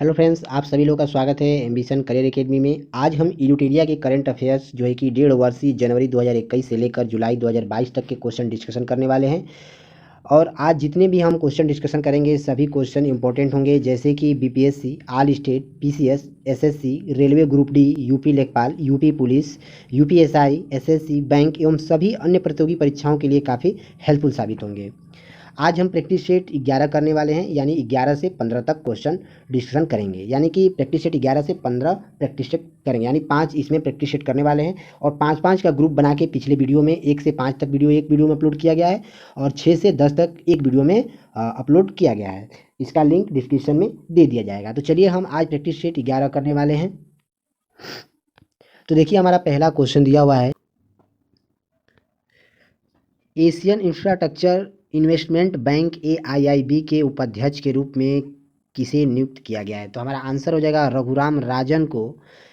Hello friends, आप सभी लोगों का स्वागत है एम्बिशन करियर एकेडमी में। आज हम इडुटेरिया के करंट अफेयर्स जो है कि 1.5 वर्षीय जनवरी 2021 से लेकर जुलाई 2022 तक के क्वेश्चन डिस्कशन करने वाले हैं। और आज जितने भी हम क्वेश्चन डिस्कशन करेंगे सभी क्वेश्चन इंपॉर्टेंट होंगे, जैसे कि BPSC, all state, PCS, SSC, railway group D, UP लेखपाल, UP police, UPSI, SSC, bank एवं सभी अन्य प्रतियोगी परीक्षाओं के लिए काफ़ी हेल्पफुल साबित होंगे। आज हम प्रैक्टिस सेट 11 करने वाले हैं, यानी 11 से 15 तक क्वेश्चन डिस्कशन करेंगे। यानी कि प्रैक्टिस सेट 11 से 15 प्रैक्टिस सेट करेंगे, यानी 5 इसमें प्रैक्टिस सेट करने वाले हैं। और 5-5 का ग्रुप बना के पिछले वीडियो में 1 से 5 तक वीडियो एक वीडियो में अपलोड किया गया है और 6 से 10 तक एक वीडियो में अपलोड किया गया है। इसका लिंक डिस्क्रिप्शन में दे दिया जाएगा। तो चलिए हम आज प्रैक्टिस सेट 11 करने वाले हैं। तो देखिए, हमारा पहला क्वेश्चन दिया हुआ है, Asian infrastructure investment bank AIIB के उपाध्यक्ष के रूप में किसे नियुक्त किया गया है। तो हमारा आंसर हो जाएगा रघुराम राजन को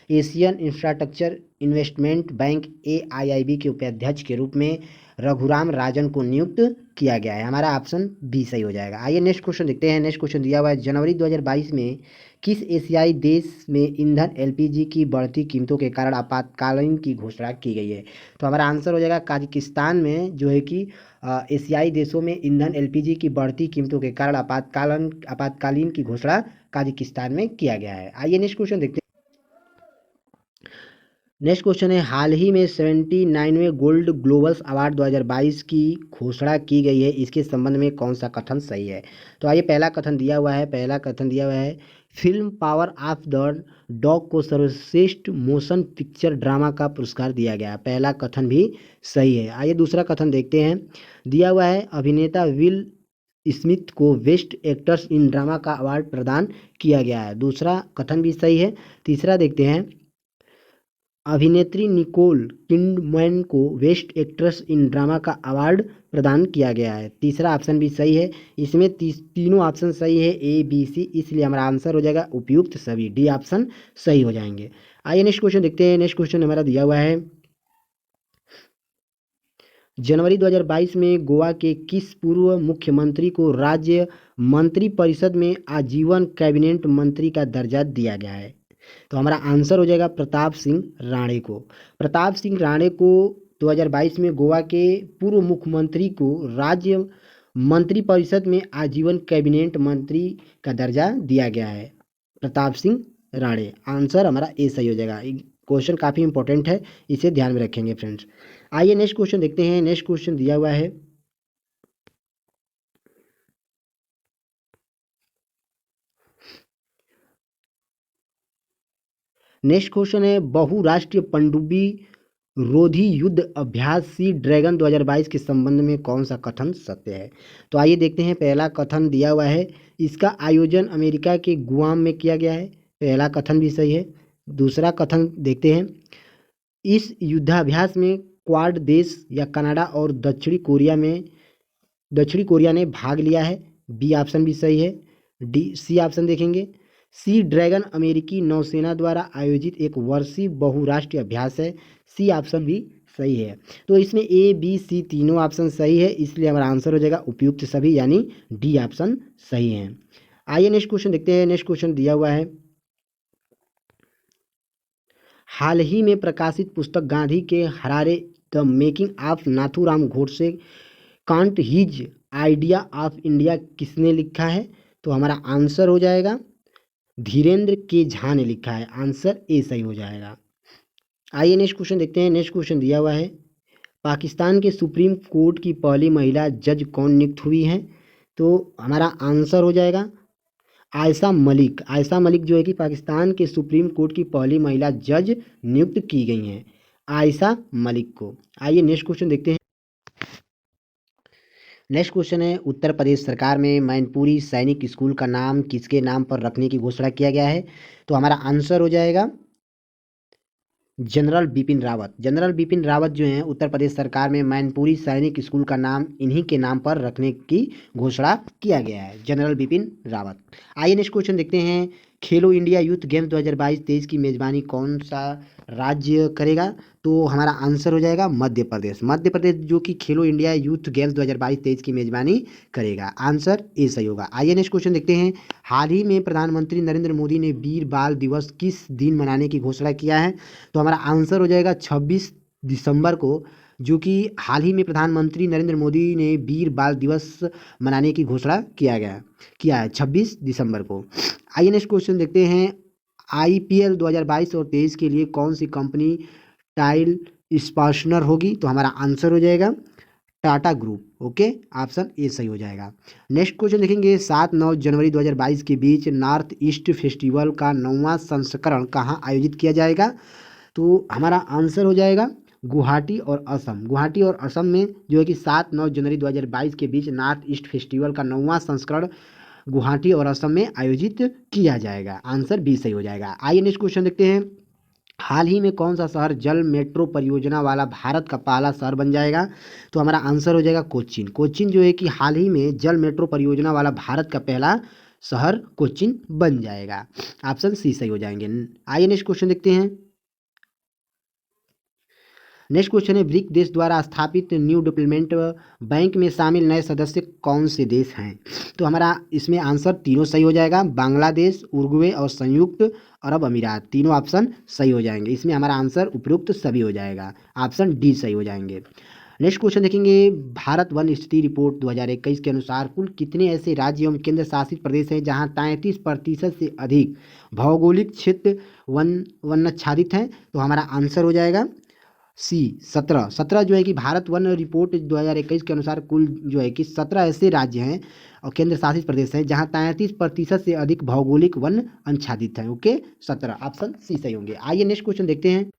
Asian infrastructure investment bank AIIB के उपाध्यक्ष के रूप में रघुराम राजन को नियुक्त किया गया है। हमारा ऑप्शन बी सही हो जाएगा। आइए नेक्स्ट क्वेश्चन देखते हैं। नेक्स्ट क्वेश्चन दिया हुआ है, जनवरी 2022 में किस एशियाई देश में ईंधन LPG की बढ़ती कीमतों के कारण आपातकालीन की घोषणा की गई है। तो हमारा आंसर हो जाएगा काजाकिस्तान में, जो है कि एशियाई देशों में ईंधन LPG की बढ़ती कीमतों के कारण आपातकालीन की घोषणा काजाकिस्तान में किया गया है। आइए नेक्स्ट क्वेश्चन देखते हैं। नेक्स्ट क्वेश्चन है, हाल ही में 79वें गोल्ड ग्लोबल्स अवार्ड 2022 की घोषणा की गई है, इसके संबंध में कौन सा कथन सही है। तो आइए, पहला कथन दिया हुआ है, film power of the dog को सर्वश्रेष्ठ मोशन पिक्चर ड्रामा का पुरस्कार दिया गया। पहला कथन भी सही है। आइए दूसरा कथन देखते हैं। दिया हुआ है, अभिनेता विल स्मिथ को बेस्ट एक्टर्स इन ड्रामा का अवार्ड प्रदान किया गया है। दूसरा कथन भी सही है। तीसरा देखते हैं, अभिनेत्री निकोल किडमैन को बेस्ट एक्ट्रेस इन ड्रामा का अवार्ड प्रदान किया गया है। तीसरा ऑप्शन भी सही है। इसमें तीनों ऑप्शन सही है, ABC, इसलिए हमारा आंसर हो जाएगा उपयुक्त सभी, डी ऑप्शन सही हो जाएंगे। आइए नेक्स्ट क्वेश्चन देखते हैं। नेक्स्ट क्वेश्चन हमारा दिया हुआ है, जनवरी 2022 में गोवा के किस पूर्व मुख्यमंत्री को राज्य मंत्रिपरिषद में आजीवन कैबिनेट मंत्री का दर्जा दिया गया है। तो हमारा आंसर हो जाएगा प्रताप सिंह राणे को। प्रताप सिंह राणे को 2022 में गोवा के पूर्व मुख्यमंत्री को राज्य मंत्रिपरिषद में आजीवन कैबिनेट मंत्री का दर्जा दिया गया है। प्रताप सिंह राणे, आंसर हमारा ए सही हो जाएगा। क्वेश्चन काफ़ी इंपॉर्टेंट है, इसे ध्यान में रखेंगे फ्रेंड्स। आइए नेक्स्ट क्वेश्चन देखते हैं। नेक्स्ट क्वेश्चन दिया हुआ है, नेक्स्ट क्वेश्चन है, बहुराष्ट्रीय पनडुब्बी रोधी युद्ध अभ्यास सी ड्रैगन 2022 के संबंध में कौन सा कथन सत्य है। तो आइए देखते हैं। पहला कथन दिया हुआ है, इसका आयोजन अमेरिका के गुआम में किया गया है। पहला कथन भी सही है। दूसरा कथन देखते हैं, इस युद्धाभ्यास में क्वाड देश या कनाडा और दक्षिणी कोरिया ने भाग लिया है। बी ऑप्शन भी सही है। सी ऑप्शन देखेंगे, सी ड्रैगन अमेरिकी नौसेना द्वारा आयोजित एक वर्षीय बहुराष्ट्रीय अभ्यास है। सी ऑप्शन भी सही है। तो इसमें ABC तीनों ऑप्शन सही है, इसलिए हमारा आंसर हो जाएगा उपयुक्त सभी, यानी डी ऑप्शन सही है। आइए नेक्स्ट क्वेश्चन देखते हैं। नेक्स्ट क्वेश्चन दिया हुआ है, हाल ही में प्रकाशित पुस्तक गांधी के Harare the making of Nathuram Godse can't his idea of India किसने लिखा है। तो हमारा आंसर हो जाएगा धीरेन्द्र के झा ने लिखा है। आंसर ए सही हो जाएगा। आइए नेक्स्ट क्वेश्चन देखते हैं। नेक्स्ट क्वेश्चन दिया हुआ है, पाकिस्तान के सुप्रीम कोर्ट की पहली महिला जज कौन नियुक्त हुई हैं। तो हमारा आंसर हो जाएगा आयशा मलिक। आयशा मलिक जो है कि पाकिस्तान के सुप्रीम कोर्ट की पहली महिला जज नियुक्त की गई हैं, आयशा मलिक को। आइए नेक्स्ट क्वेश्चन देखते हैं। नेक्स्ट क्वेश्चन है, उत्तर प्रदेश सरकार में मैनपुरी सैनिक स्कूल का नाम किसके नाम पर रखने की घोषणा किया गया है। तो हमारा आंसर हो जाएगा जनरल बिपिन रावत। जनरल बिपिन रावत जो हैं, उत्तर प्रदेश सरकार में मैनपुरी सैनिक स्कूल का नाम इन्हीं के नाम पर रखने की घोषणा किया गया है, जनरल बिपिन रावत। आइए नेक्स्ट क्वेश्चन देखते हैं, खेलो इंडिया यूथ गेम्स 2022-23 की मेज़बानी कौन सा राज्य करेगा? तो हमारा आंसर हो जाएगा मध्य प्रदेश। मध्य प्रदेश जो कि खेलो इंडिया यूथ गेम्स 2022-23 की मेज़बानी करेगा। आंसर ए सही होगा। आइए नेक्स्ट क्वेश्चन देखते हैं। हाल ही में प्रधानमंत्री नरेंद्र मोदी ने वीर बाल दिवस किस दिन मनाने की घोषणा किया है? तो हमारा आंसर हो जाएगा 26 दिसंबर को, जो कि हाल ही में प्रधानमंत्री नरेंद्र मोदी ने वीर बाल दिवस मनाने की घोषणा किया है 26 दिसंबर को। आइए नेक्स्ट क्वेश्चन देखते हैं। आईपीएल 2022 और 23 के लिए कौन सी कंपनी टाइल स्पॉन्सर होगी? तो हमारा आंसर हो जाएगा Tata group. Okay, option A सही हो जाएगा। नेक्स्ट क्वेश्चन देखेंगे। 7-9 जनवरी 2022 के बीच नॉर्थ ईस्ट फेस्टिवल का 9वां संस्करण कहाँ आयोजित किया जाएगा? तो हमारा आंसर हो जाएगा गुवाहाटी और असम। गुवाहाटी और असम में जो है कि 7-9 जनवरी 2022 के बीच नॉर्थ ईस्ट फेस्टिवल का 9वां संस्करण गुवाहाटी और असम में आयोजित किया जाएगा। आंसर बी सही हो जाएगा। आइए नेक्स्ट क्वेश्चन देखते हैं। हाल ही में कौन सा शहर जल मेट्रो परियोजना वाला भारत का पहला शहर बन जाएगा? तो हमारा आंसर हो जाएगा कोच्चिन। कोच्चिन जो है कि हाल ही में जल मेट्रो परियोजना वाला भारत का पहला शहर कोच्चिन बन जाएगा। ऑप्शन सी सही हो जाएंगे। आइए नेक्स्ट क्वेश्चन देखते हैं। नेक्स्ट क्वेश्चन है। ब्रिक देश द्वारा स्थापित न्यू डेवलपमेंट बैंक में शामिल नए सदस्य कौन से देश हैं? तो हमारा इसमें आंसर तीनों सही हो जाएगा। बांग्लादेश, उरुग्वे और संयुक्त अरब अमीरात, तीनों ऑप्शन सही हो जाएंगे। इसमें हमारा आंसर उपयुक्त सभी हो जाएगा। ऑप्शन डी सही हो जाएंगे। नेक्स्ट क्वेश्चन देखेंगे। भारत वन स्थिति रिपोर्ट 2021 के अनुसार कुल कितने ऐसे राज्य एवं केंद्र शासित प्रदेश हैं जहां 33% से अधिक भौगोलिक क्षेत्र वनाच्छादित हैं? तो हमारा आंसर हो जाएगा सी 17 जो है कि भारत वन रिपोर्ट 2021 के अनुसार कुल जो है कि 17 ऐसे राज्य हैं और केंद्र शासित प्रदेश हैं जहां 33% से अधिक भौगोलिक वन आच्छादित हैं। ओके, 17 ऑप्शन सी सही होंगे। आइए नेक्स्ट क्वेश्चन देखते हैं।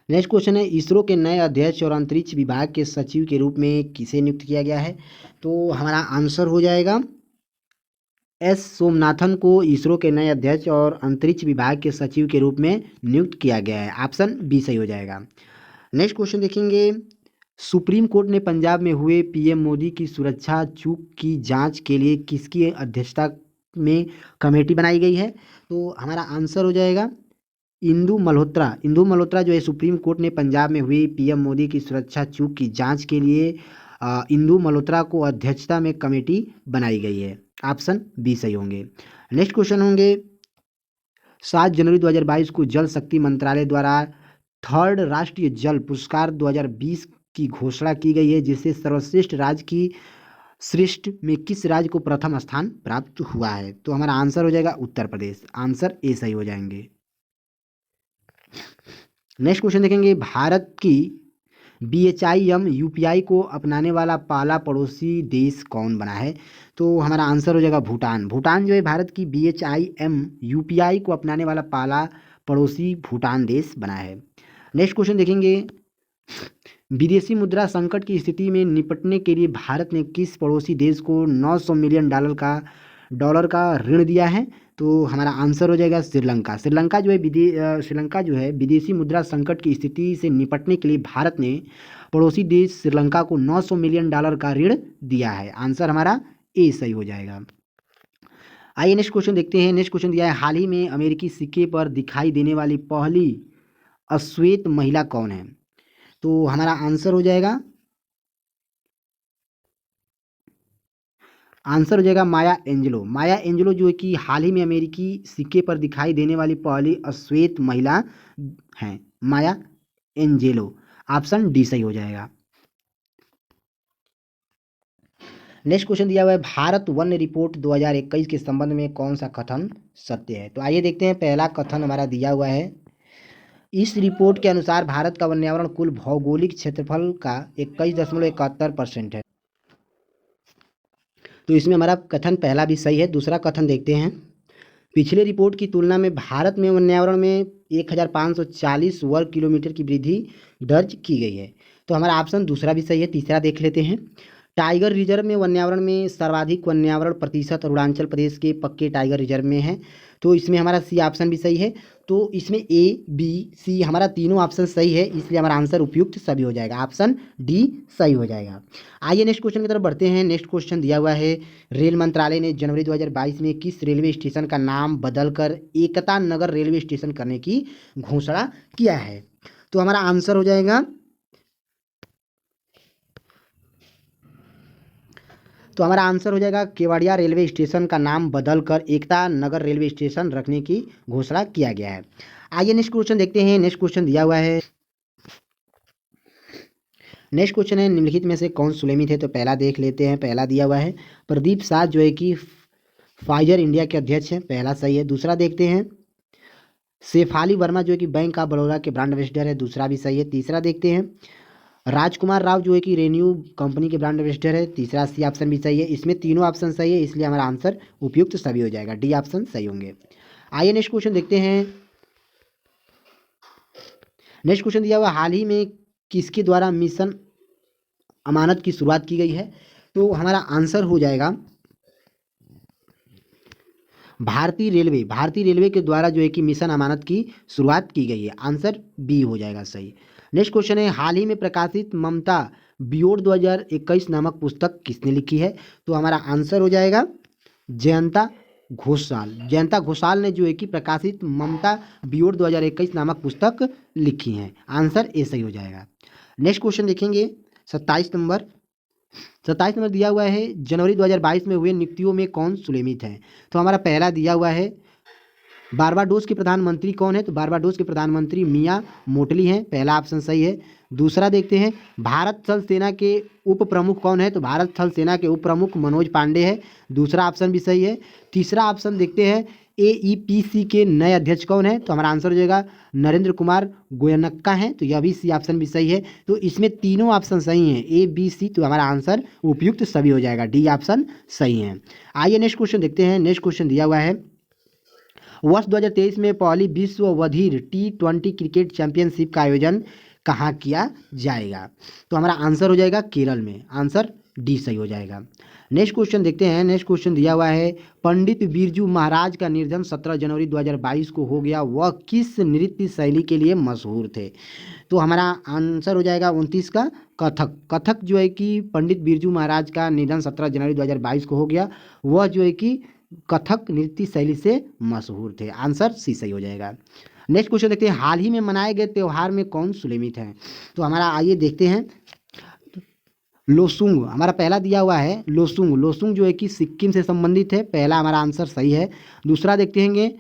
नेक्स्ट क्वेश्चन है। इसरो के नए अध्यक्ष और अंतरिक्ष विभाग के सचिव के रूप में किसे नियुक्त किया गया है? तो हमारा आंसर हो जाएगा एस सोमनाथन को इसरो के नए अध्यक्ष और अंतरिक्ष विभाग के सचिव के रूप में नियुक्त किया गया है। ऑप्शन बी सही हो जाएगा। नेक्स्ट क्वेश्चन देखेंगे। सुप्रीम कोर्ट ने पंजाब में हुए पीएम मोदी की सुरक्षा चूक की जांच के लिए किसकी अध्यक्षता में कमेटी बनाई गई है? तो हमारा आंसर हो जाएगा इंदु मल्होत्रा। इंदु मल्होत्रा जो है सुप्रीम कोर्ट ने पंजाब में हुई पीएम मोदी की सुरक्षा चूक की जांच के लिए इंदु मल्होत्रा को अध्यक्षता में कमेटी बनाई गई है। ऑप्शन बी सही होंगे। नेक्स्ट क्वेश्चन होंगे। 7 जनवरी 2022 को जल शक्ति मंत्रालय द्वारा थर्ड राष्ट्रीय जल पुरस्कार 2020 की घोषणा की गई है, जिससे सर्वश्रेष्ठ राज्य की श्रेष्ठ में किस राज्य को प्रथम स्थान प्राप्त हुआ है? तो हमारा आंसर हो जाएगा उत्तर प्रदेश। आंसर ए सही हो जाएंगे। नेक्स्ट क्वेश्चन देखेंगे। भारत की BHIM UPI को अपनाने वाला पहला पड़ोसी देश कौन बना है? तो हमारा आंसर हो जाएगा भूटान। भूटान जो है भारत की BHIM UPI को अपनाने वाला पहला पड़ोसी भूटान देश बना है। नेक्स्ट क्वेश्चन देखेंगे। विदेशी मुद्रा संकट की स्थिति में निपटने के लिए भारत ने किस पड़ोसी देश को 900 मिलियन डॉलर का ऋण दिया है? तो हमारा आंसर हो जाएगा श्रीलंका। श्रीलंका जो है विदेशी मुद्रा संकट की स्थिति से निपटने के लिए भारत ने पड़ोसी देश श्रीलंका को 900 मिलियन डॉलर का ऋण दिया है। आंसर हमारा ए सही हो जाएगा। आइए नेक्स्ट क्वेश्चन देखते हैं। नेक्स्ट क्वेश्चन दिया है। हाल ही में अमेरिकी सिक्के पर दिखाई देने वाली पहली अश्वेत महिला कौन है? तो हमारा आंसर हो जाएगा माया एंजेलो। माया एंजेलो जो है कि हाल ही में अमेरिकी सिक्के पर दिखाई देने वाली पहली अश्वेत महिला हैं, माया एंजेलो। ऑप्शन डी सही हो जाएगा। नेक्स्ट क्वेश्चन दिया हुआ है। भारत वन रिपोर्ट 2021 के संबंध में कौन सा कथन सत्य है? तो आइए देखते हैं। पहला कथन हमारा दिया हुआ है। इस रिपोर्ट के अनुसार भारत का वन्यावरण कुल भौगोलिक क्षेत्रफल का 21.71% है। तो इसमें हमारा कथन पहला भी सही है। दूसरा कथन देखते हैं। पिछले रिपोर्ट की तुलना में भारत में वन्यावरण में 1540 वर्ग किलोमीटर की वृद्धि दर्ज की गई है। तो हमारा ऑप्शन दूसरा भी सही है। तीसरा देख लेते हैं। टाइगर रिजर्व में वन्यावरण में सर्वाधिक वन्यावरण प्रतिशत अरुणाचल प्रदेश के पक्के टाइगर रिजर्व में है। तो इसमें हमारा सी ऑप्शन भी सही है। तो इसमें ए बी सी हमारा तीनों ऑप्शन सही है, इसलिए हमारा आंसर उपयुक्त सभी हो जाएगा, ऑप्शन डी सही हो जाएगा। आइए नेक्स्ट क्वेश्चन की तरफ बढ़ते हैं। नेक्स्ट क्वेश्चन दिया हुआ है, रेल मंत्रालय ने जनवरी 2022 में किस रेलवे स्टेशन का नाम बदलकर एकता नगर रेलवे स्टेशन करने की घोषणा किया है? तो हमारा आंसर हो जाएगा, केवड़िया रेलवे स्टेशन का नाम बदलकर एकता नगर रेलवे स्टेशन रखने की घोषणा किया गया है। आइए नेक्स्ट क्वेश्चन देखते हैं। नेक्स्ट क्वेश्चन दिया हुआ है, नेक्स्ट क्वेश्चन है, निम्नलिखित में से कौन सुलेमित है? तो पहला देख लेते हैं। पहला दिया हुआ है, प्रदीप शाह जो है कि फाइजर इंडिया के अध्यक्ष हैं, पहला सही है। दूसरा देखते हैं, शेफाली वर्मा जो है कि बैंक ऑफ बड़ौदा के ब्रांड एम्बेसडर है, दूसरा भी सही है। तीसरा देखते हैं, राजकुमार राव जो है कि रेन्यू कंपनी के ब्रांड एम्बेसडर है, तीसरा सी ऑप्शन भी सही है। इसमें तीनों ऑप्शन सही है, इसलिए हमारा आंसर उपयुक्त सभी हो जाएगा, डी ऑप्शन सही होंगे। आइए नेक्स्ट क्वेश्चन देखते हैं। नेक्स्ट क्वेश्चन दिया हुआ, हाल ही में किसके द्वारा मिशन अमानत की शुरुआत की गई है? तो हमारा आंसर हो जाएगा, भारतीय रेलवे के द्वारा जो है कि मिशन अमानत की शुरुआत की गई है, आंसर बी हो जाएगा सही। नेक्स्ट क्वेश्चन है, हाल ही में प्रकाशित ममता बियोड 2021 नामक पुस्तक किसने लिखी है? तो हमारा आंसर हो जाएगा जयंता घोषाल ने जो है कि प्रकाशित ममता बियोड 2021 नामक पुस्तक लिखी है, आंसर ए सही हो जाएगा। नेक्स्ट क्वेश्चन देखेंगे, 27 नंबर दिया हुआ है, जनवरी 2022 में हुए नियुक्तियों में कौन सुलेमित है? तो हमारा पहला दिया हुआ है, बारबाडोस के प्रधानमंत्री कौन है? तो बारबाडोस के प्रधानमंत्री मियां मोटली हैं, पहला ऑप्शन सही है। दूसरा देखते हैं, भारत थल सेना के उप प्रमुख कौन है? तो भारत थल सेना के उप प्रमुख मनोज पांडे है, दूसरा ऑप्शन भी सही है। तीसरा ऑप्शन देखते हैं, AEPC के नए अध्यक्ष कौन है? तो हमारा आंसर हो जाएगा नरेंद्र कुमार गोयनक्का हैं, तो यह भी सी ऑप्शन भी सही है। तो इसमें तीनों ऑप्शन सही हैं, A B C, तो हमारा आंसर उपयुक्त सभी हो जाएगा, डी ऑप्शन सही है। आइए नेक्स्ट क्वेश्चन देखते हैं। नेक्स्ट क्वेश्चन दिया हुआ है, वर्ष 2023 में पहली विश्व वधीर T20 क्रिकेट चैंपियनशिप का आयोजन कहाँ किया जाएगा? तो हमारा आंसर हो जाएगा केरल में, आंसर डी सही हो जाएगा। नेक्स्ट क्वेश्चन देखते हैं। नेक्स्ट क्वेश्चन दिया हुआ है, पंडित बिरजू महाराज का निर्धन 17 जनवरी 2022 को हो गया, वह किस नृत्य शैली के लिए मशहूर थे? तो हमारा आंसर हो जाएगा 29 का कथक जो है कि पंडित बिरजू महाराज का निधन 17 जनवरी 2022 को हो गया, वह जो है कि कथक नृत्य शैली से मशहूर थे, आंसर सी सही हो जाएगा। नेक्स्ट क्वेश्चन देखते हैं, हाल ही में मनाए गए त्यौहार में कौन सुलेमित है? तो हमारा आइए देखते हैं, लोसुंग हमारा पहला दिया हुआ है, लोसुंग जो है कि सिक्किम से संबंधित है, पहला हमारा आंसर सही है। दूसरा देखते हैं,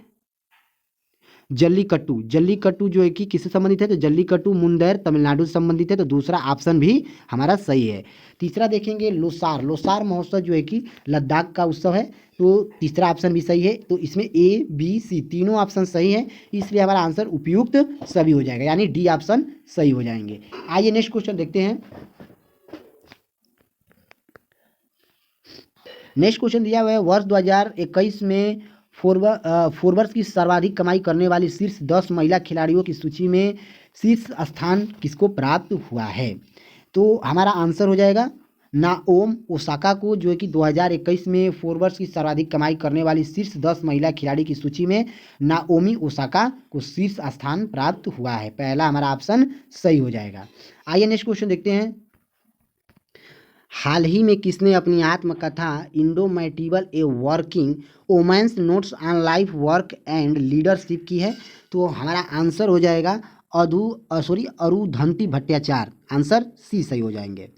जल्लीकट्टू जो है कि किससे संबंधित है? तो जल्लीकट्टू मुंदेर तमिलनाडु से संबंधित है, तो दूसरा ऑप्शन भी हमारा सही है। तीसरा देखेंगे, लोसार महोत्सव जो है कि लद्दाख का उत्सव है, तो तीसरा ऑप्शन भी सही है। तो इसमें A B C तीनों ऑप्शन सही है, इसलिए हमारा आंसर उपयुक्त सभी हो जाएगा, यानी डी ऑप्शन सही हो जाएंगे। आइए नेक्स्ट क्वेश्चन देखते हैं। नेक्स्ट क्वेश्चन दिया हुआ है, वर्ष 2021 में फोर्ब्स की सर्वाधिक कमाई करने वाली शीर्ष 10 महिला खिलाड़ियों की सूची में शीर्ष स्थान किसको प्राप्त हुआ है? तो हमारा आंसर हो जाएगा नाओमी ओसाका को, जो है कि 2021 में फोर्ब्स की सर्वाधिक कमाई करने वाली शीर्ष 10 महिला खिलाड़ी की सूची में नाओमी ओसाका को शीर्ष स्थान प्राप्त हुआ है, पहला हमारा ऑप्शन सही हो जाएगा। आइए नेक्स्ट क्वेश्चन देखते हैं, हाल ही में किसने अपनी आत्मकथा indomitable a working women's notes on life work and leadership की है? तो हमारा आंसर हो जाएगा अरुधंती भट्टाचार्य, आंसर सी सही हो जाएंगे।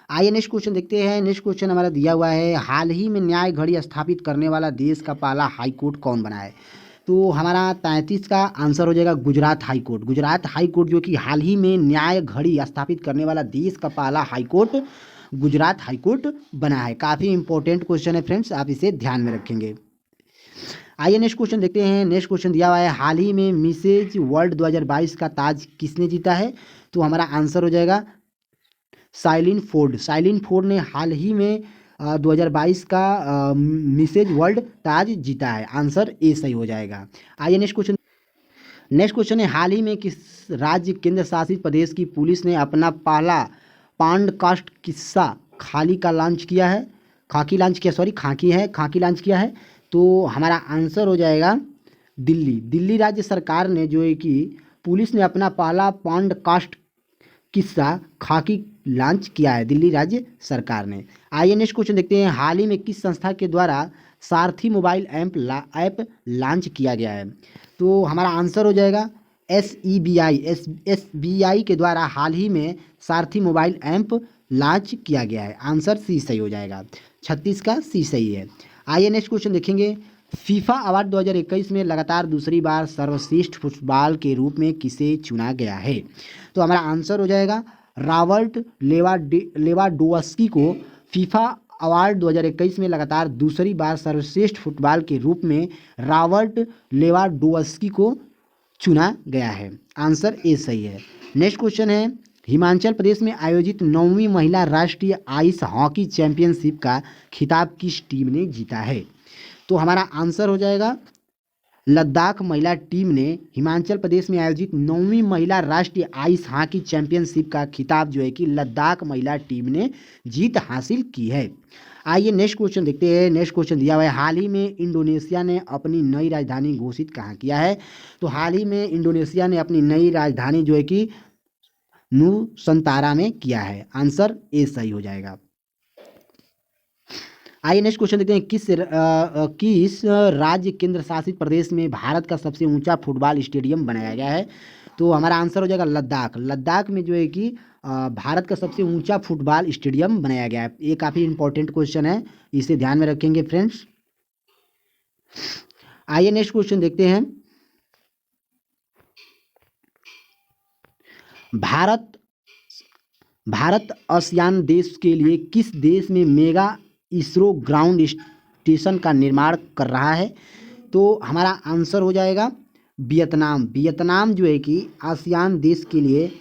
आइए नेक्स्ट क्वेश्चन देखते हैं। नेक्स्ट क्वेश्चन हमारा दिया हुआ है, हाल ही में न्याय घड़ी स्थापित करने वाला देश का पहला हाई कोर्ट कौन बना है? तो हमारा 33 का आंसर हो जाएगा गुजरात हाई कोर्ट जो कि हाल ही में न्याय घड़ी स्थापित करने वाला देश का पहला high court Gujarat high court बना है। काफ़ी इंपॉर्टेंट क्वेश्चन है फ्रेंड्स, आप इसे ध्यान में रखेंगे। आइए नेक्स्ट क्वेश्चन देखते हैं। नेक्स्ट क्वेश्चन दिया हुआ है, हाल ही में मिसेज वर्ल्ड 2022 का ताज किसने जीता है? तो हमारा आंसर हो जाएगा साइलिन फोर्ड ने हाल ही में 2022 का मिसेज वर्ल्ड ताज जीता है, आंसर ए सही हो जाएगा। आइए नेक्स्ट क्वेश्चन है, हाल ही में किस राज्य केंद्र शासित प्रदेश की पुलिस ने अपना पहला पॉडकास्ट किस्सा खाकी लॉन्च किया है? तो हमारा आंसर हो जाएगा दिल्ली दिल्ली राज्य सरकार ने जो है कि पुलिस ने अपना पहला पॉडकास्ट किस्सा खाकी लॉन्च किया है, दिल्ली राज्य सरकार ने। आइए नेक्स्ट क्वेश्चन देखते हैं, हाल ही में किस संस्था के द्वारा सारथी मोबाइल ऐप लॉन्च किया गया है? तो हमारा आंसर हो जाएगा एस बी आई के द्वारा हाल ही में सारथी मोबाइल ऐप लॉन्च किया गया है। आंसर सी सही हो जाएगा, 36 का सी सही है। आइए नेक्स्ट क्वेश्चन देखेंगे, फीफा अवार्ड 2021 में लगातार दूसरी बार सर्वश्रेष्ठ फुटबॉल के रूप में किसे चुना गया है? तो हमारा आंसर हो जाएगा रॉबर्ट लेवाडोव्स्की को फीफा अवार्ड 2021 में लगातार दूसरी बार सर्वश्रेष्ठ फुटबॉल के रूप में रॉबर्ट लेवाडोव्स्की को चुना गया है। आंसर ए सही है। नेक्स्ट क्वेश्चन है, हिमाचल प्रदेश में आयोजित 9वीं महिला राष्ट्रीय आइस हॉकी चैंपियनशिप का खिताब किस टीम ने जीता है? तो हमारा आंसर हो जाएगा लद्दाख महिला टीम ने हिमाचल प्रदेश में आयोजित 9वीं महिला राष्ट्रीय आइस हॉकी चैंपियनशिप का खिताब जो है कि लद्दाख महिला टीम ने जीत हासिल की है। आइए नेक्स्ट क्वेश्चन देखते हैं। नेक्स्ट क्वेश्चन दिया हुआ है, हाल ही में इंडोनेशिया ने अपनी नई राजधानी घोषित कहाँ किया है? तो हाल ही में इंडोनेशिया ने अपनी नई राजधानी जो है कि नुसंतारा में किया है। आंसर ए सही हो जाएगा। आइए नेक्स्ट क्वेश्चन देखते हैं, किस राज्य केंद्र शासित प्रदेश में भारत का सबसे ऊंचा फुटबॉल स्टेडियम बनाया गया है? तो हमारा आंसर हो जाएगा लद्दाख। लद्दाख में जो है कि भारत का सबसे ऊंचा फुटबॉल स्टेडियम बनाया गया है। ये काफ़ी इंपॉर्टेंट क्वेश्चन है, इसे ध्यान में रखेंगे फ्रेंड्स। आइए नेक्स्ट क्वेश्चन देखते हैं, भारत आसियान देश के लिए किस देश में मेगा इसरो ग्राउंड स्टेशन का निर्माण कर रहा है? तो हमारा आंसर हो जाएगा वियतनाम। वियतनाम जो है कि आसियान देश के लिए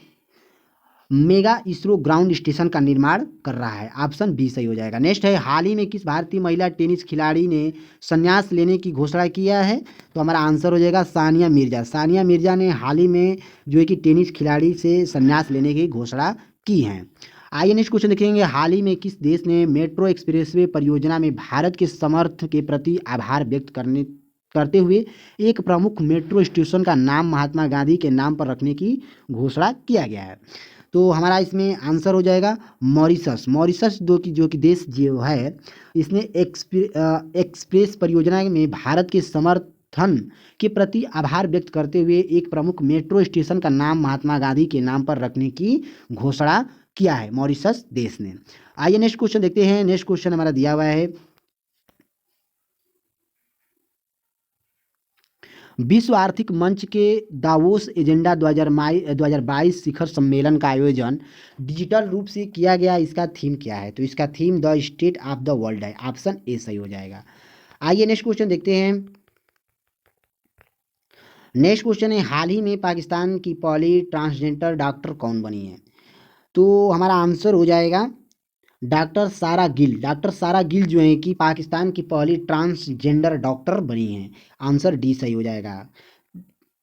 मेगा इसरो ग्राउंड स्टेशन का निर्माण कर रहा है। ऑप्शन बी सही हो जाएगा। नेक्स्ट है, हाल ही में किस भारतीय महिला टेनिस खिलाड़ी ने संन्यास लेने की घोषणा किया है? तो हमारा आंसर हो जाएगा सानिया मिर्जा। सानिया मिर्जा ने हाल ही में जो है कि टेनिस खिलाड़ी से संन्यास लेने की घोषणा की है। आइए नेक्स्ट क्वेश्चन देखेंगे, हाल ही में किस देश ने मेट्रो एक्सप्रेसवे परियोजना में भारत के समर्थ के प्रति आभार व्यक्त करते हुए एक प्रमुख मेट्रो स्टेशन का नाम महात्मा गांधी के नाम पर रखने की घोषणा किया गया है? तो हमारा इसमें आंसर हो जाएगा मॉरिशस। मॉरिशस जो कि देश जो है, इसने एक्सप्रेस परियोजना में भारत के समर्थन के प्रति आभार व्यक्त करते हुए एक प्रमुख मेट्रो स्टेशन का नाम महात्मा गांधी के नाम पर रखने की घोषणा किया है मॉरिशस देश ने। आइए नेक्स्ट क्वेश्चन देखते हैं। नेक्स्ट क्वेश्चन हमारा दिया हुआ है, विश्व आर्थिक मंच के दावोस एजेंडा 2022 शिखर सम्मेलन का आयोजन डिजिटल रूप से किया गया, इसका थीम क्या है? तो इसका theme the state of the world है। ऑप्शन ए सही हो जाएगा। आइए नेक्स्ट क्वेश्चन देखते हैं। नेक्स्ट क्वेश्चन है, हाल ही में पाकिस्तान की पहली ट्रांसजेंडर डॉक्टर कौन बनी है? तो हमारा आंसर हो जाएगा डॉक्टर सारा गिल। डॉक्टर सारा गिल जो है कि पाकिस्तान की पहली ट्रांसजेंडर डॉक्टर बनी हैं। आंसर डी सही हो जाएगा।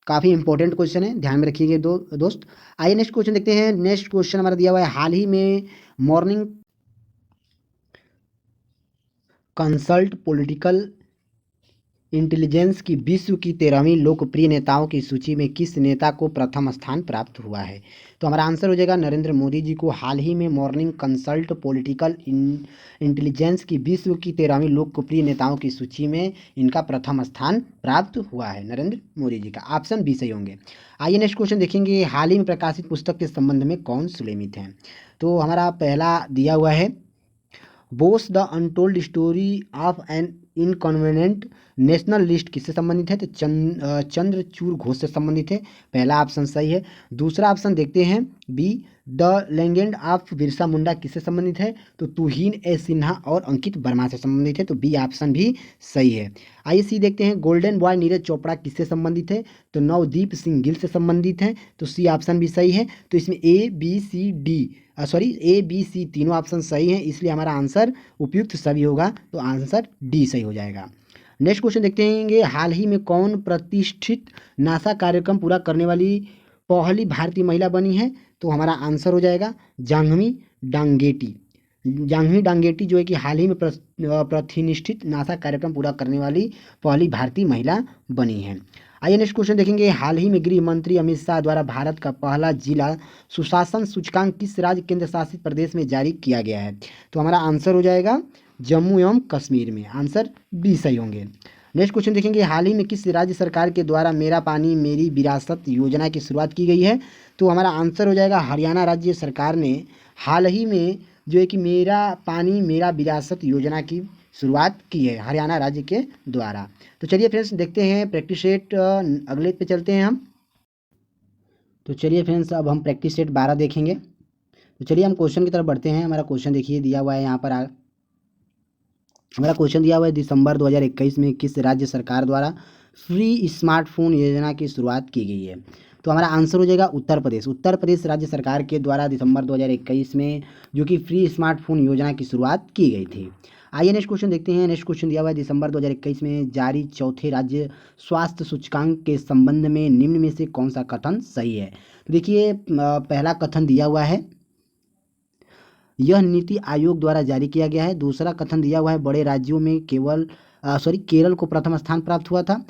काफ़ी इंपॉर्टेंट क्वेश्चन है, ध्यान में रखिएगा दोस्त। आइए नेक्स्ट क्वेश्चन देखते हैं। नेक्स्ट क्वेश्चन हमारा दिया हुआ है, हाल ही में मॉर्निंग कंसल्ट पॉलिटिकल इंटेलिजेंस की विश्व की 13वीं लोकप्रिय नेताओं की सूची में किस नेता को प्रथम स्थान प्राप्त हुआ है? तो हमारा आंसर हो जाएगा नरेंद्र मोदी जी को। हाल ही में मॉर्निंग कंसल्ट पॉलिटिकल इंटेलिजेंस की विश्व की 13वीं लोकप्रिय नेताओं की सूची में इनका प्रथम स्थान प्राप्त हुआ है, नरेंद्र मोदी जी का। ऑप्शन बी सही होंगे। आइए नेक्स्ट क्वेश्चन देखेंगे, हाल ही में प्रकाशित पुस्तक के संबंध में कौन सुलेमित हैं? तो हमारा पहला दिया हुआ है Bose the untold story of an inconvenient nationalist किससे संबंधित है? तो चंद्रचूड़ घोष से संबंधित है। पहला ऑप्शन सही है। दूसरा ऑप्शन देखते हैं, B the legend of Birsa Munda किससे संबंधित है? तो तुहीन ए सिन्हा और अंकित वर्मा से संबंधित है। तो बी ऑप्शन भी सही है। आइए सी देखते हैं, गोल्डन बॉय नीरज चोपड़ा किससे संबंधित है? तो नवदीप सिंह गिल से संबंधित है। तो सी ऑप्शन भी सही है। तो इसमें ए बी सी तीनों ऑप्शन सही हैं, इसलिए हमारा आंसर उपयुक्त सभी होगा। तो आंसर डी सही हो जाएगा। नेक्स्ट क्वेश्चन देखते हैं, हाल ही में कौन प्रतिष्ठित नासा कार्यक्रम पूरा करने वाली पहली भारतीय महिला बनी है? तो हमारा आंसर हो जाएगा जाह्नवी डांगेटी। जाह्नवी डांगेटी जो है कि हाल ही में प्रतिनिष्ठित नासा कार्यक्रम पूरा करने वाली पहली भारतीय महिला बनी है। आइए नेक्स्ट क्वेश्चन देखेंगे। हाल ही में गृह मंत्री अमित शाह द्वारा भारत का पहला जिला सुशासन सूचकांक किस राज्य केंद्र शासित प्रदेश में जारी किया गया है? तो हमारा आंसर हो जाएगा जम्मू एवं कश्मीर में। आंसर बी सही होंगे। नेक्स्ट क्वेश्चन देखेंगे। हाल ही में किस राज्य सरकार के द्वारा मेरा पानी मेरी विरासत योजना की शुरुआत की गई है? तो हमारा आंसर हो जाएगा हरियाणा राज्य सरकार ने हाल ही में जो है कि मेरा पानी मेरा विरासत योजना की शुरुआत की है हरियाणा राज्य के द्वारा। तो चलिए फ्रेंड्स देखते हैं प्रैक्टिस सेट अगले पे चलते हैं हम। तो चलिए फ्रेंड्स अब हम प्रैक्टिस सेट 12 देखेंगे। तो चलिए हम क्वेश्चन की तरफ बढ़ते हैं। हमारा क्वेश्चन देखिए दिया हुआ है यहाँ पर हमारा क्वेश्चन दिया हुआ है दिसंबर 2021 में किस राज्य सरकार द्वारा फ्री स्मार्टफोन योजना की शुरुआत की गई है? तो हमारा आंसर हो जाएगा उत्तर प्रदेश। उत्तर प्रदेश राज्य सरकार के द्वारा दिसंबर 2021 में जो कि फ्री स्मार्टफोन योजना की शुरुआत की गई थी। आइए नेक्स्ट क्वेश्चन देखते हैं। नेक्स्ट क्वेश्चन दिया हुआ है दिसंबर 2021 में जारी चौथे राज्य स्वास्थ्य सूचकांक के संबंध में निम्न में से कौन सा कथन सही है? तो देखिए पहला कथन दिया हुआ है यह नीति आयोग द्वारा जारी किया गया है। दूसरा कथन दिया हुआ है बड़े राज्यों में केरल को प्रथम स्थान प्राप्त हुआ था।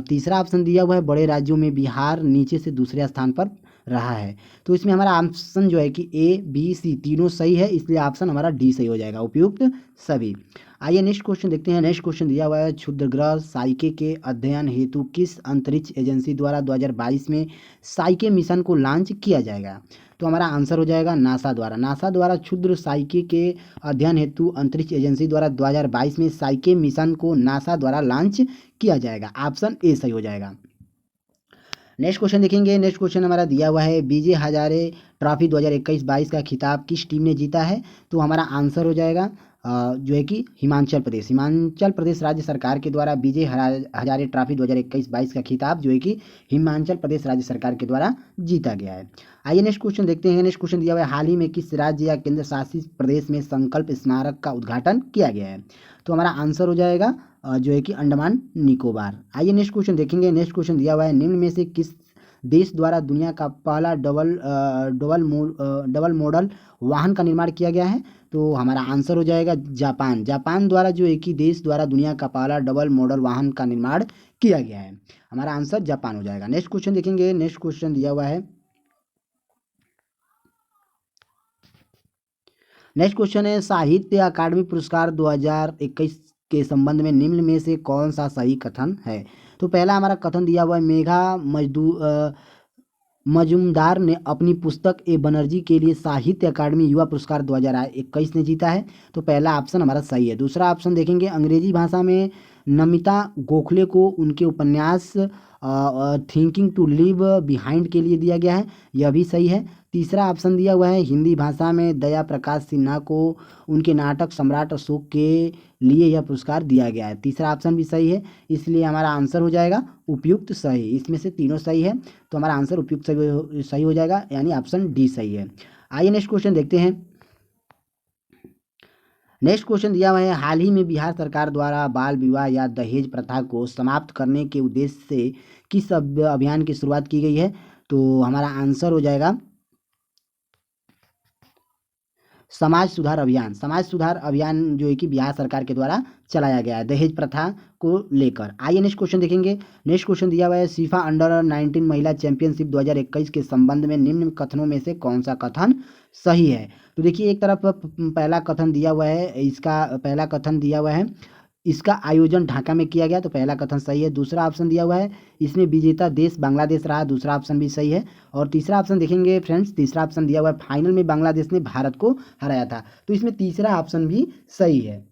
तीसरा ऑप्शन दिया हुआ है बड़े राज्यों में बिहार नीचे से दूसरे स्थान पर रहा है। तो इसमें हमारा ऑप्शन जो है कि ए बी सी तीनों सही है, इसलिए ऑप्शन हमारा डी सही हो जाएगा, उपयुक्त सभी। आइए नेक्स्ट क्वेश्चन देखते हैं। नेक्स्ट क्वेश्चन दिया हुआ है क्षुद्रग्रह साइके के अध्ययन हेतु किस अंतरिक्ष एजेंसी द्वारा 2022 में साइके मिशन को लॉन्च किया जाएगा? तो हमारा आंसर हो जाएगा नासा द्वारा। नासा द्वारा क्षुद्र साइके के अध्ययन हेतु अंतरिक्ष एजेंसी द्वारा 2022 में साइके मिशन को नासा द्वारा लॉन्च किया जाएगा। ऑप्शन ए सही हो जाएगा। नेक्स्ट क्वेश्चन देखेंगे। नेक्स्ट क्वेश्चन हमारा दिया हुआ है विजय हजारे ट्रॉफी 2021-22 का खिताब किस टीम ने जीता है? तो हमारा आंसर हो जाएगा जो है कि हिमाचल प्रदेश। हिमाचल प्रदेश राज्य सरकार के द्वारा विजय हजारे ट्रॉफी 2021-22 का खिताब जो है कि हिमाचल प्रदेश राज्य सरकार के द्वारा जीता गया है। आइए नेक्स्ट क्वेश्चन देखते हैं। नेक्स्ट क्वेश्चन दिया हुआ है हाल ही में किस राज्य या केंद्र शासित प्रदेश में संकल्प स्मारक का उद्घाटन किया गया है? तो हमारा आंसर हो जाएगा जो है कि अंडमान निकोबार। आइए नेक्स्ट क्वेश्चन देखेंगे। नेक्स्ट क्वेश्चन दिया हुआ है निम्न में से किस देश द्वारा दुनिया का पहला डबल मॉडल वाहन का निर्माण किया गया है? तो हमारा आंसर हो जाएगा जापान। जापान द्वारा जो एक ही देश द्वारा दुनिया का पहला डबल मॉडल वाहन का निर्माण किया गया है। हमारा आंसर जापान हो जाएगा। नेक्स्ट क्वेश्चन देखेंगे। नेक्स्ट क्वेश्चन दिया हुआ है नेक्स्ट क्वेश्चन है साहित्य अकादमी पुरस्कार 2021 के संबंध में निम्न में से कौन सा सही कथन है? तो पहला हमारा कथन दिया हुआ है मेघा मजूमदार ने अपनी पुस्तक ए बनर्जी के लिए साहित्य अकादमी युवा पुरस्कार 2021 ने जीता है। तो पहला ऑप्शन हमारा सही है। दूसरा ऑप्शन देखेंगे अंग्रेजी भाषा में नमिता गोखले को उनके उपन्यास थिंकिंग टू लिव बिहाइंड के लिए दिया गया है, यह भी सही है। तीसरा ऑप्शन दिया हुआ है हिंदी भाषा में दया प्रकाश सिन्हा को उनके नाटक सम्राट अशोक के लिए यह पुरस्कार दिया गया है, तीसरा ऑप्शन भी सही है, इसलिए हमारा आंसर हो जाएगा उपयुक्त सही। इसमें से तीनों सही है तो हमारा आंसर उपयुक्त सही हो जाएगा, यानी ऑप्शन डी सही है। आइए नेक्स्ट क्वेश्चन देखते हैं। नेक्स्ट क्वेश्चन दिया हुआ है हाल ही में बिहार सरकार द्वारा बाल विवाह या दहेज प्रथा को समाप्त करने के उद्देश्य से किस अभियान की शुरुआत की गई है? तो हमारा आंसर हो जाएगा समाज सुधार अभियान। समाज सुधार अभियान जो है कि बिहार सरकार के द्वारा चलाया गया है दहेज प्रथा को लेकर। आइए नेक्स्ट क्वेश्चन देखेंगे। नेक्स्ट क्वेश्चन दिया हुआ है फीफा अंडर-19 महिला चैंपियनशिप 2021 के संबंध में निम्न कथनों में से कौन सा कथन सही है? तो देखिए एक तरफ पहला कथन दिया हुआ है, इसका पहला कथन दिया हुआ है इसका आयोजन ढाका में किया गया, तो पहला कथन सही है। दूसरा ऑप्शन दिया हुआ है इसमें विजेता देश बांग्लादेश रहा, दूसरा ऑप्शन भी सही है। और तीसरा ऑप्शन देखेंगे फ्रेंड्स, तीसरा ऑप्शन दिया हुआ है फाइनल में बांग्लादेश ने भारत को हराया था, तो इसमें तीसरा ऑप्शन भी सही है।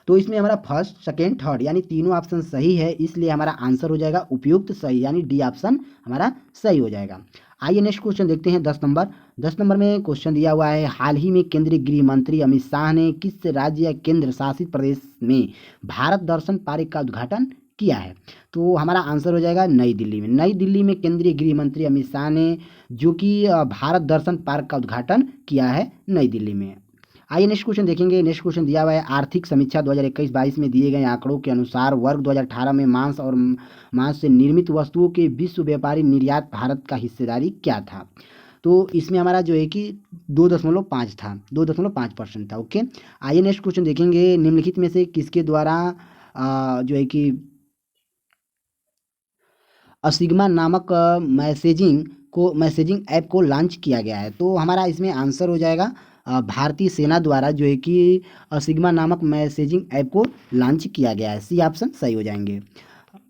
तो इसमें हमारा फर्स्ट सेकेंड थर्ड यानी तीनों ऑप्शन सही है, इसलिए हमारा आंसर हो जाएगा उपयुक्त सही, यानी डी ऑप्शन हमारा सही हो जाएगा। आइए नेक्स्ट क्वेश्चन देखते हैं 10 नंबर में क्वेश्चन दिया हुआ है हाल ही में केंद्रीय गृह मंत्री अमित शाह ने किस राज्य या केंद्र शासित प्रदेश में भारत दर्शन पार्क का उद्घाटन किया है? तो हमारा आंसर हो जाएगा नई दिल्ली में। नई दिल्ली में केंद्रीय गृह मंत्री अमित शाह ने जो कि भारत दर्शन पार्क का उद्घाटन किया है नई दिल्ली में। आइए नेक्स्ट क्वेश्चन देखेंगे। नेक्स्ट क्वेश्चन दिया हुआ है आर्थिक समीक्षा 2021-22 में दिए गए आंकड़ों के अनुसार वर्ष 2018 में मांस से निर्मित वस्तुओं के विश्व व्यापारी निर्यात भारत का हिस्सेदारी क्या था? तो इसमें हमारा जो है कि 2.5 था, 2.5% था। ओके, आइए नेक्स्ट क्वेश्चन देखेंगे। निम्नलिखित में से किसके द्वारा जो है कि असिग्मा नामक मैसेजिंग ऐप को लॉन्च किया गया है? तो हमारा इसमें आंसर हो जाएगा भारतीय सेना द्वारा जो है कि असिग्मा नामक मैसेजिंग ऐप को लॉन्च किया गया है। सी ऑप्शन सही हो जाएंगे।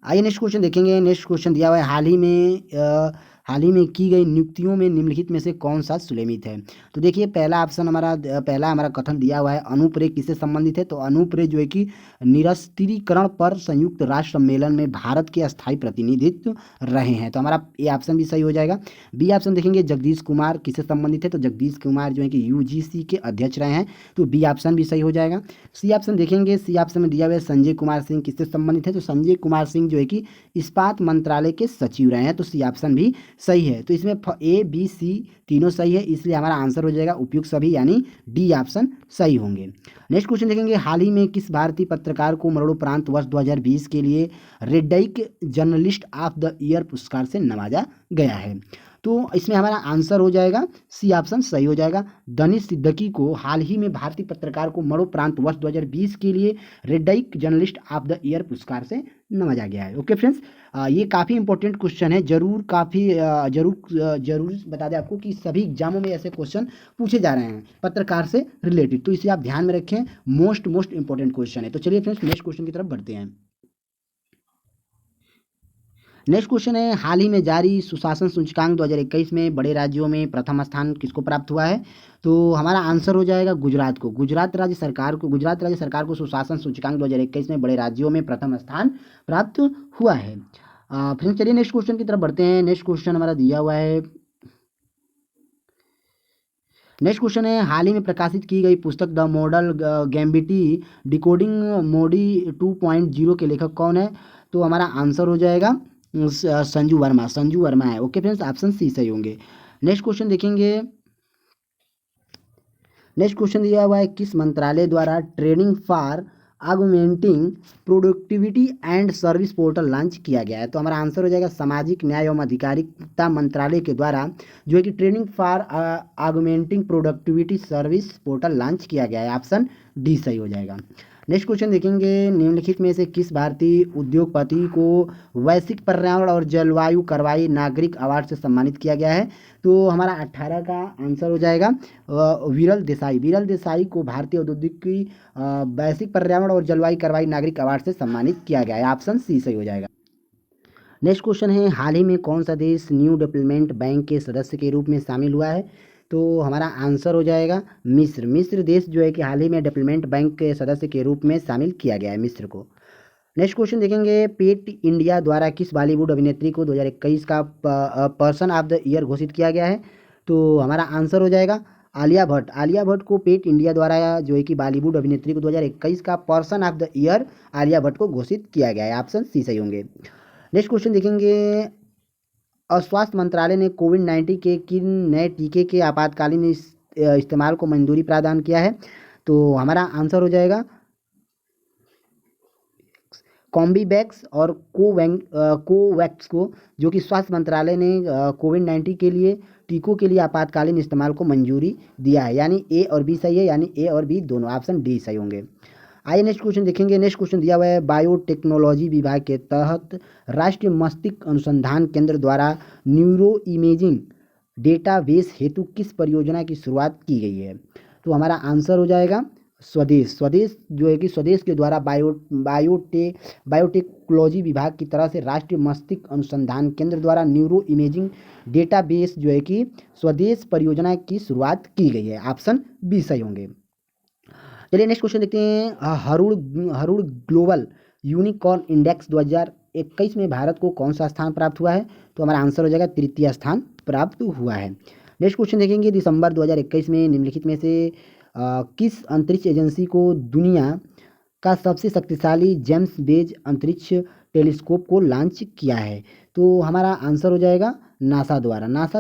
आइए नेक्स्ट क्वेश्चन देखेंगे। नेक्स्ट क्वेश्चन दिया हुआ है, हाल ही में की गई नियुक्तियों में निम्नलिखित में से कौन सा सुलेमित है? तो देखिए पहला हमारा कथन दिया हुआ है, अनुप्रे किससे संबंधित है? तो अनुप्रे जो है कि निरस्त्रीकरण पर संयुक्त राष्ट्र सम्मेलन में भारत के अस्थायी प्रतिनिधित्व रहे हैं। तो हमारा ए ऑप्शन भी सही हो जाएगा। बी ऑप्शन देखेंगे, जगदीश कुमार किससे संबंधित है? तो जगदीश कुमार जो है कि यूजीसी के अध्यक्ष रहे हैं। तो बी ऑप्शन भी सही हो जाएगा। सी ऑप्शन देखेंगे, सी ऑप्शन में दिया हुआ है संजय कुमार सिंह किससे संबंधित है? तो संजय कुमार सिंह जो है कि इस्पात मंत्रालय के सचिव रहे हैं। तो सी ऑप्शन भी सही है। तो इसमें ए बी सी तीनों सही है, इसलिए हमारा आंसर हो जाएगा उपयुक्त सभी, यानी डी ऑप्शन सही होंगे। नेक्स्ट क्वेश्चन देखेंगे, हाल ही में किस भारतीय पत्रकार को मरणोपरांत वर्ष 2020 के लिए रेड्डाइक जर्नलिस्ट ऑफ द ईयर पुरस्कार से नवाजा गया है? तो इसमें हमारा आंसर हो जाएगा सी ऑप्शन सही हो जाएगा। दनिश सिद्दीकी को हाल ही में भारतीय पत्रकार को मरणोपरांत वर्ष 2020 के लिए रेड्डाइक जर्नलिस्ट ऑफ द ईयर पुरस्कार से नवाजा गया है। ओके फ्रेंड्स, ये काफ़ी इंपॉर्टेंट क्वेश्चन है, जरूर बता दें आपको कि सभी एग्जामों में ऐसे क्वेश्चन पूछे जा रहे हैं पत्रकार से रिलेटेड, तो इसे आप ध्यान में रखें। मोस्ट इंपॉर्टेंट क्वेश्चन है। तो चलिए फ्रेंड्स नेक्स्ट क्वेश्चन की तरफ बढ़ते हैं। नेक्स्ट क्वेश्चन है, हाल ही में जारी सुशासन सूचकांक 2021 में बड़े राज्यों में प्रथम स्थान किसको प्राप्त हुआ है? तो हमारा आंसर हो जाएगा गुजरात को। गुजरात राज्य सरकार को सुशासन सूचकांक 2021 में बड़े राज्यों में प्रथम स्थान प्राप्त हुआ है। फिर चलिए नेक्स्ट क्वेश्चन की तरफ बढ़ते हैं। नेक्स्ट क्वेश्चन हमारा दिया हुआ है, नेक्स्ट क्वेश्चन है, हाल ही में प्रकाशित की गई पुस्तक द मॉडल गैम्बिटी डिकोडिंग मोडी 2.0 के लेखक कौन है? तो हमारा आंसर हो जाएगा संजू वर्मा है। ओके फ्रेंड्स, ऑप्शन सी सही होंगे। नेक्स्ट क्वेश्चन देखेंगे। नेक्स्ट क्वेश्चन दिया हुआ है, किस मंत्रालय द्वारा training for augmenting productivity and service portal launch किया गया है? तो हमारा आंसर हो जाएगा सामाजिक न्याय एवं अधिकारिता मंत्रालय के द्वारा जो है कि training for augmenting productivity service portal launch किया गया है। ऑप्शन डी सही हो जाएगा। नेक्स्ट क्वेश्चन देखेंगे, निम्नलिखित में से किस भारतीय उद्योगपति को वैश्विक पर्यावरण और जलवायु कार्रवाई नागरिक अवार्ड से सम्मानित किया गया है? तो हमारा 18 का आंसर हो जाएगा विरल देसाई को भारतीय औद्योगिक की वैश्विक पर्यावरण और जलवायु कार्रवाई नागरिक अवार्ड से सम्मानित किया गया है। ऑप्शन सी सही हो जाएगा। नेक्स्ट क्वेश्चन है, हाल ही में कौन सा देश न्यू डेवलपमेंट बैंक के सदस्य के रूप में शामिल हुआ है? तो हमारा आंसर हो जाएगा मिस्र देश जो है कि हाल ही में डेवलपमेंट बैंक के सदस्य के रूप में शामिल किया गया है मिस्र को। नेक्स्ट क्वेश्चन देखेंगे, पेट इंडिया द्वारा किस बॉलीवुड अभिनेत्री को 2021 का पर्सन ऑफ द ईयर घोषित किया गया है? तो हमारा आंसर हो जाएगा आलिया भट्ट को पेट इंडिया द्वारा जो है कि बॉलीवुड अभिनेत्री को 2021 का person of the year Alia Bhatt को घोषित किया गया है। ऑप्शन सी सही होंगे। नेक्स्ट क्वेश्चन देखेंगे, स्वास्थ्य मंत्रालय ने कोविड-19 के किन नए टीके के आपातकालीन इस्तेमाल को मंजूरी प्रदान किया है? तो हमारा आंसर हो जाएगा कॉम्बीवैक्स और कोवैक्स को, जो कि स्वास्थ्य मंत्रालय ने कोविड-19 के लिए टीकों के लिए आपातकालीन इस्तेमाल को मंजूरी दिया है। यानी ए और बी सही है, यानी ए और बी दोनों ऑप्शन डी सही होंगे। आइए नेक्स्ट क्वेश्चन देखेंगे। नेक्स्ट क्वेश्चन दिया हुआ है, बायोटेक्नोलॉजी विभाग के तहत राष्ट्रीय मस्तिष्क अनुसंधान केंद्र द्वारा न्यूरो इमेजिंग डेटाबेस हेतु किस परियोजना की शुरुआत की गई है? तो हमारा आंसर हो जाएगा स्वदेश जो है कि स्वदेश के द्वारा बायोटेक्नोलॉजी विभाग की तरह से राष्ट्रीय मस्तिष्क अनुसंधान केंद्र द्वारा न्यूरो इमेजिंग डेटाबेस जो है कि स्वदेश परियोजना की शुरुआत की गई है। ऑप्शन बी सही होंगे। चलिए नेक्स्ट क्वेश्चन देखते हैं, हरुड़ ग्लोबल यूनिकॉर्न इंडेक्स 2021 में भारत को कौन सा स्थान प्राप्त हुआ है? तो हमारा आंसर हो जाएगा तृतीय स्थान प्राप्त हुआ है। नेक्स्ट क्वेश्चन देखेंगे, दिसंबर 2021 में निम्नलिखित में से किस अंतरिक्ष एजेंसी को दुनिया का सबसे शक्तिशाली जेम्स वेब अंतरिक्ष टेलीस्कोप को लॉन्च किया है? तो हमारा आंसर हो जाएगा नासा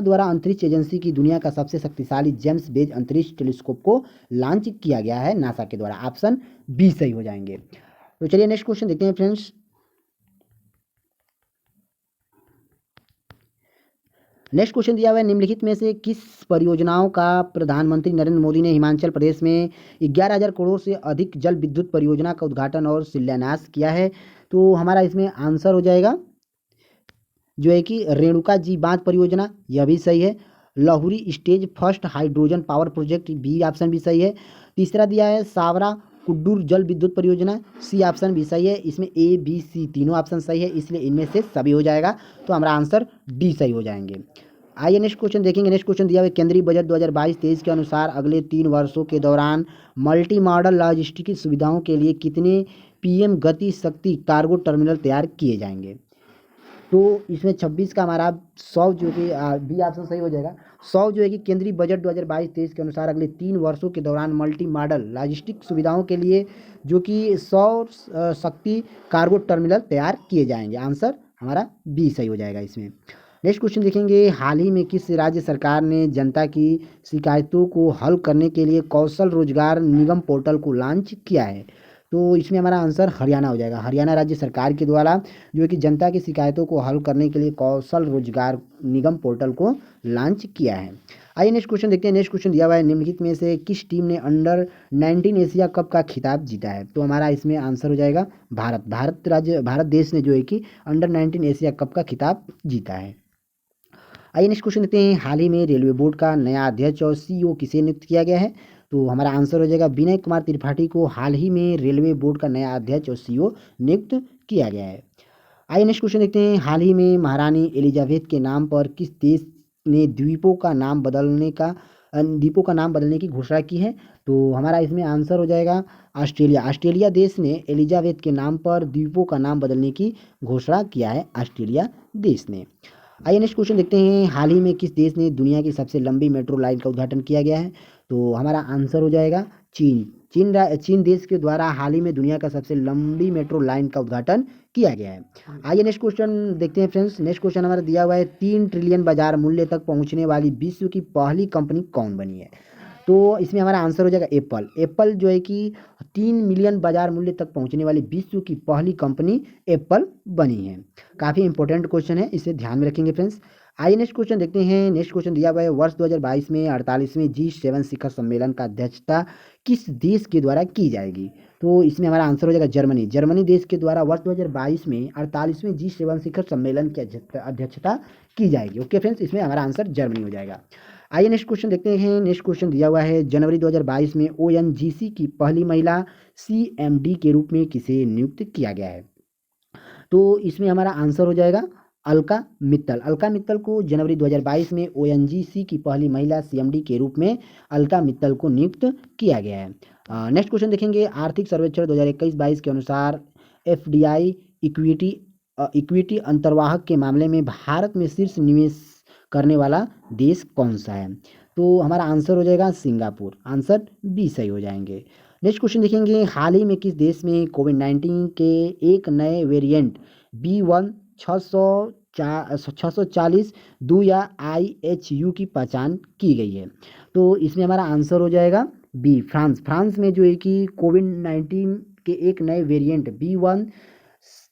द्वारा अंतरिक्ष एजेंसी की दुनिया का सबसे शक्तिशाली जेम्स वेब अंतरिक्ष टेलीस्कोप को लॉन्च किया गया है नासा के द्वारा। ऑप्शन बी सही हो जाएंगे। तो चलिए नेक्स्ट क्वेश्चन देखते हैं फ्रेंड्स। नेक्स्ट क्वेश्चन दिया हुआ है, निम्नलिखित में से किस परियोजनाओं का प्रधानमंत्री नरेंद्र मोदी ने हिमाचल प्रदेश में 11,000 करोड़ से अधिक जल विद्युत परियोजना का उद्घाटन और शिलान्यास किया है? तो हमारा इसमें आंसर हो जाएगा जो है कि रेणुका जी बांध परियोजना, यह भी सही है। Luhri stage first hydrogen power project, B option भी सही है। तीसरा दिया है सावरा कुड्डूर जल विद्युत परियोजना, सी ऑप्शन भी सही है। इसमें ए बी सी तीनों ऑप्शन सही है, इसलिए इनमें से सभी हो जाएगा, तो हमारा आंसर डी सही हो जाएंगे। आइए नेक्स्ट क्वेश्चन देखेंगे। नेक्स्ट क्वेश्चन दिया हुआ है, केंद्रीय बजट 2022-23 के अनुसार अगले 3 वर्षों के दौरान मल्टी मॉडल लॉजिस्टिक की सुविधाओं के लिए कितने पीएम गति शक्ति कार्गो टर्मिनल तैयार किए जाएंगे? तो इसमें 26 का हमारा 100 जो कि बी ऑप्शन सही हो जाएगा। 100 जो है कि केंद्रीय बजट 2022-23 के अनुसार अगले 3 वर्षों के दौरान मल्टी मॉडल लॉजिस्टिक सुविधाओं के लिए जो कि 100 शक्ति कार्गो टर्मिनल तैयार किए जाएंगे। आंसर हमारा बी सही हो जाएगा इसमें। नेक्स्ट क्वेश्चन देखेंगे, हाल ही में किस राज्य सरकार ने जनता की शिकायतों को हल करने के लिए कौशल रोजगार निगम पोर्टल को लॉन्च किया है? तो इसमें हमारा आंसर हरियाणा हो जाएगा। हरियाणा राज्य सरकार के द्वारा जो है कि जनता की शिकायतों को हल करने के लिए कौशल रोजगार निगम पोर्टल को लॉन्च किया है। आइए नेक्स्ट क्वेश्चन देखते हैं। नेक्स्ट क्वेश्चन दिया हुआ है, निम्नलिखित में से किस टीम ने अंडर 19 एशिया कप का खिताब जीता है? तो हमारा इसमें आंसर हो जाएगा भारत देश ने जो है कि अंडर 19 एशिया कप का खिताब जीता है। आइए नेक्स्ट क्वेश्चन देखते हैं, हाल ही में रेलवे बोर्ड का नया अध्यक्ष और सीईओ किसे नियुक्त किया गया है? तो हमारा आंसर हो जाएगा विनय कुमार त्रिपाठी को हाल ही में रेलवे बोर्ड का नया अध्यक्ष और सीईओ नियुक्त किया गया है। आइए नेक्स्ट क्वेश्चन देखते हैं, हाल ही में महारानी एलिजाबेथ के नाम पर किस देश ने द्वीपों का नाम बदलने की घोषणा की है? तो हमारा इसमें आंसर हो जाएगा ऑस्ट्रेलिया। ऑस्ट्रेलिया देश ने एलिजाबेथ के नाम पर द्वीपों का नाम बदलने की घोषणा किया है, ऑस्ट्रेलिया देश ने। आइए नेक्स्ट क्वेश्चन देखते हैं, हाल ही में किस देश ने दुनिया की सबसे लंबी मेट्रो लाइन का उद्घाटन किया गया है? तो हमारा आंसर हो जाएगा चीन। चीन देश के द्वारा हाल ही में दुनिया का सबसे लंबी मेट्रो लाइन का उद्घाटन किया गया है। आइए नेक्स्ट क्वेश्चन देखते हैं फ्रेंड्स। नेक्स्ट क्वेश्चन हमारा दिया हुआ है, 3 ट्रिलियन बाजार मूल्य तक पहुंचने वाली विश्व की पहली कंपनी कौन बनी है? तो इसमें हमारा आंसर हो जाएगा एप्पल। एप्पल जो है कि 3 मिलियन बाजार मूल्य तक पहुंचने वाली विश्व की पहली कंपनी एप्पल बनी है। काफ़ी इंपॉर्टेंट क्वेश्चन है, इसे ध्यान में रखेंगे फ्रेंड्स। आइए नेक्स्ट क्वेश्चन देखते हैं। नेक्स्ट क्वेश्चन दिया हुआ है, वर्ष 2022 में 48वें G7 शिखर सम्मेलन का अध्यक्षता किस देश के द्वारा की जाएगी? तो इसमें हमारा आंसर हो जाएगा जर्मनी। जर्मनी देश के द्वारा वर्ष 2022 में 48वें G7 शिखर सम्मेलन की अध्यक्षता की जाएगी। ओके फ्रेंड्स, इसमें हमारा आंसर जर्मनी हो जाएगा। आइए नेक्स्ट क्वेश्चन देखते हैं। नेक्स्ट क्वेश्चन दिया हुआ है, जनवरी 2022 में ONGC की पहली महिला CMD के रूप में किसे नियुक्त किया गया है? तो इसमें हमारा आंसर हो जाएगा अलका मित्तल। अलका मित्तल को जनवरी 2022 में ONGC की पहली महिला CMD के रूप में अलका मित्तल को नियुक्त किया गया है। नेक्स्ट क्वेश्चन देखेंगे, आर्थिक सर्वेक्षण 2021-22 के अनुसार FDI इक्विटी अंतर्वाहक के मामले में भारत में शीर्ष निवेश करने वाला देश कौन सा है? तो हमारा आंसर हो जाएगा सिंगापुर। आंसर बी सही हो जाएंगे। नेक्स्ट क्वेश्चन देखेंगे, हाल ही में किस देश में कोविड-19 के एक नए वेरिएंट B1 640 2 या IHU की पहचान की गई है? तो इसमें हमारा आंसर हो जाएगा बी फ्रांस। फ्रांस में जो है कि कोविड-19 के एक नए वेरिएंट B1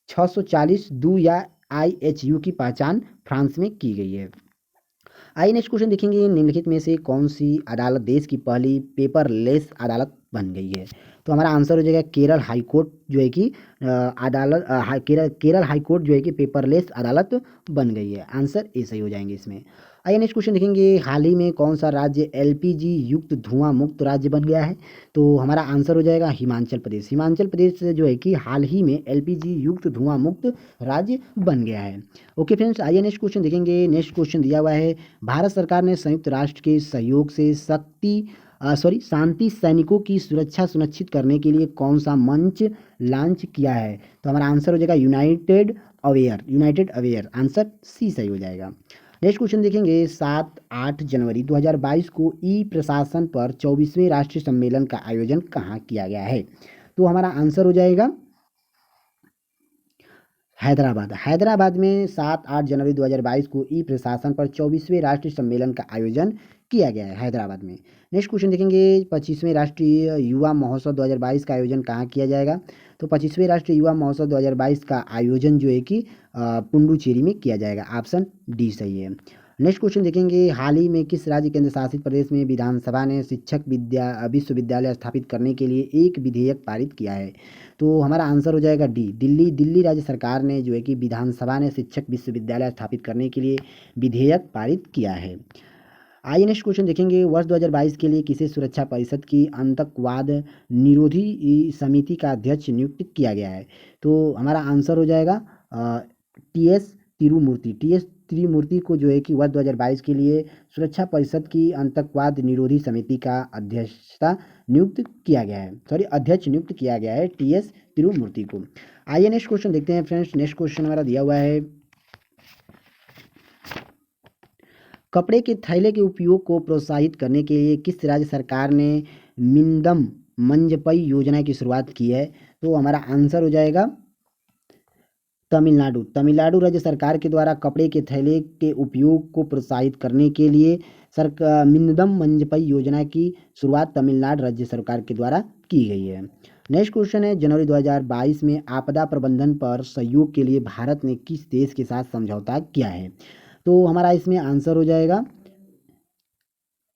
640 2 या IHU की पहचान फ्रांस में की गई है। आइए नेक्स्ट क्वेश्चन देखेंगे, निम्नलिखित में से कौन सी अदालत देश की पहली पेपरलेस अदालत बन गई है? तो हमारा आंसर हो जाएगा केरल हाई कोर्ट जो है कि केरल हाई कोर्ट जो है कि पेपरलेस अदालत बन गई है। आंसर ए सही हो जाएंगे इसमें। आइए नेक्स्ट क्वेश्चन देखेंगे, हाल ही में कौन सा राज्य LPG युक्त धुआं मुक्त राज्य बन गया है? तो हमारा आंसर हो जाएगा हिमाचल प्रदेश। हिमाचल प्रदेश जो है कि हाल ही में LPG युक्त धुआं मुक्त राज्य बन गया है। ओके फ्रेंड्स, आइए नेक्स्ट क्वेश्चन देखेंगे। नेक्स्ट क्वेश्चन दिया हुआ है, भारत सरकार ने संयुक्त राष्ट्र के सहयोग से शांति सैनिकों की सुरक्षा सुनिश्चित करने के लिए कौन सा मंच लॉन्च किया है? तो हमारा आंसर हो जाएगा यूनाइटेड अवेयर। आंसर सी सही हो जाएगा। नेक्स्ट क्वेश्चन देखेंगे, 7-8 जनवरी 2022 को ई प्रशासन पर 24वें राष्ट्रीय सम्मेलन का आयोजन कहाँ किया गया है? तो हमारा आंसर हो जाएगा हैदराबाद में 7-8 जनवरी 2022 को ई प्रशासन पर 24वें राष्ट्रीय सम्मेलन का आयोजन किया गया है हैदराबाद में। नेक्स्ट क्वेश्चन देखेंगे, 25वें राष्ट्रीय युवा महोत्सव 2022 का आयोजन कहाँ किया जाएगा? तो 25वें राष्ट्रीय युवा महोत्सव 2022 का आयोजन जो है कि पुडुचेरी में किया जाएगा। ऑप्शन डी सही है। नेक्स्ट क्वेश्चन देखेंगे, हाल ही में किस राज्य केंद्र शासित प्रदेश में विधानसभा ने शिक्षक विश्वविद्यालय स्थापित करने के लिए एक विधेयक पारित किया है? तो हमारा आंसर हो जाएगा डी, दिल्ली। दिल्ली राज्य सरकार ने जो है कि विधानसभा ने शिक्षक विश्वविद्यालय स्थापित करने के लिए विधेयक पारित किया है। आइए नेक्स्ट क्वेश्चन देखेंगे, वर्ष 2022 के लिए किसे सुरक्षा परिषद की आतंकवाद निरोधी समिति का अध्यक्ष नियुक्त किया गया है? तो हमारा आंसर हो जाएगा T S Tirumurti. T S Trimurti को जो है कि वर्ष 2022 के लिए सुरक्षा परिषद की आतंकवाद निरोधी समिति का अध्यक्षता नियुक्त किया गया है, अध्यक्ष नियुक्त किया गया है टी एस तिरुमूर्ति को। आइए नेक्स्ट क्वेश्चन देखते हैं फ्रेंड्स। नेक्स्ट क्वेश्चन हमारा दिया हुआ है, कपड़े के थैले के उपयोग को प्रोत्साहित करने के लिए किस राज्य सरकार ने मिंदम मंजपई योजना की शुरुआत की है? तो हमारा आंसर हो जाएगा तमिलनाडु। तमिलनाडु राज्य सरकार के द्वारा कपड़े के थैले के उपयोग को प्रोत्साहित करने के लिए मिंदम मंजपई योजना की शुरुआत तमिलनाडु राज्य सरकार के द्वारा की गई है। नेक्स्ट क्वेश्चन है, जनवरी 2022 में आपदा प्रबंधन पर सहयोग के लिए भारत ने किस देश के साथ समझौता किया है? तो हमारा इसमें आंसर हो जाएगा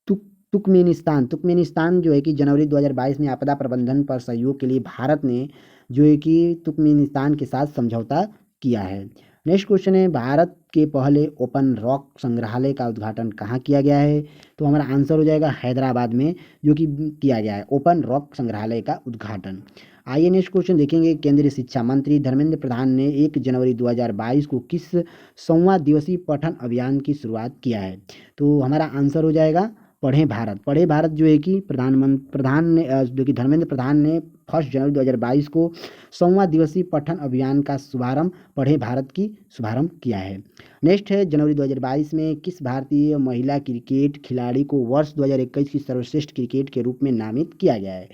तुर्कमेनिस्तान। तुर्कमेनिस्तान जो है कि जनवरी 2022 में आपदा प्रबंधन पर सहयोग के लिए भारत ने जो है कि तुर्कमेनिस्तान के साथ समझौता किया है। नेक्स्ट क्वेश्चन है, भारत के पहले ओपन रॉक संग्रहालय का उद्घाटन कहाँ किया गया है? तो हमारा आंसर हो जाएगा हैदराबाद में जो कि किया गया है ओपन रॉक संग्रहालय का उद्घाटन। आइए नेक्स्ट क्वेश्चन देखेंगे, केंद्रीय शिक्षा मंत्री धर्मेंद्र प्रधान ने 1 जनवरी 2022 को किस 100वां दिवसीय पठन अभियान की शुरुआत किया है? तो हमारा आंसर हो जाएगा पढ़ें भारत। पढ़ें भारत जो है कि प्रधान ने जो कि धर्मेंद्र प्रधान ने 1 जनवरी 2022 को 100वां दिवसीय पठन अभियान का शुभारंभ पढ़ें भारत की शुभारंभ किया है। नेक्स्ट है, जनवरी 2022 में किस भारतीय महिला क्रिकेट खिलाड़ी को वर्ष 2021 की सर्वश्रेष्ठ क्रिकेट के रूप में नामित किया गया है?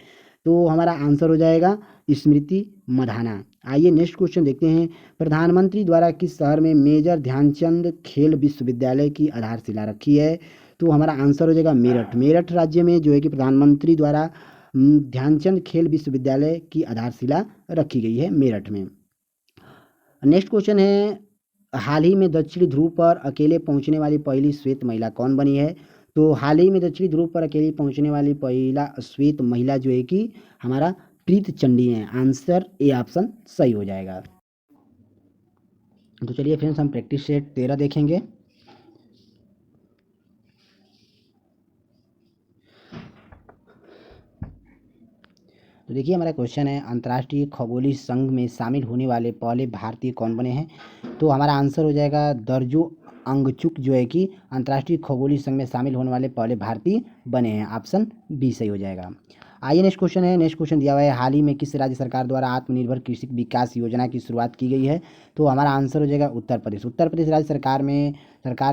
तो हमारा आंसर हो जाएगा स्मृति मंधाना। आइए नेक्स्ट क्वेश्चन देखते हैं, प्रधानमंत्री द्वारा किस शहर में मेजर ध्यानचंद खेल विश्वविद्यालय की आधारशिला रखी है? तो हमारा आंसर हो जाएगा मेरठ। मेरठ राज्य में जो है कि प्रधानमंत्री द्वारा ध्यानचंद खेल विश्वविद्यालय की आधारशिला रखी गई है मेरठ में। नेक्स्ट क्वेश्चन है, हाल ही में दक्षिणी ध्रुव पर अकेले पहुंचने वाली पहली श्वेत महिला कौन बनी है? तो हाल ही में दक्षिणी ध्रुव पर अकेले पहुंचने वाली पहला श्वेत महिला जो है कि हमारा प्रीत चंडी है। आंसर ए ऑप्शन सही हो जाएगा। तो चलिए फ्रेंड्स, हम प्रैक्टिस सेट 13 देखेंगे। तो देखिए हमारा क्वेश्चन है, अंतर्राष्ट्रीय खगोलीय संघ में शामिल होने वाले पहले भारतीय कौन बने हैं? तो हमारा आंसर हो जाएगा दर्जो अंगचुक जो है कि अंतर्राष्ट्रीय खगोलीय संघ में शामिल होने वाले पहले भारतीय बने हैं। ऑप्शन बी सही हो जाएगा। आइए नेक्स्ट क्वेश्चन है। नेक्स्ट क्वेश्चन दिया हुआ है, हाल ही में किस राज्य सरकार द्वारा आत्मनिर्भर कृषि विकास योजना की शुरुआत की गई है? तो हमारा आंसर हो जाएगा उत्तर प्रदेश। उत्तर प्रदेश राज्य सरकार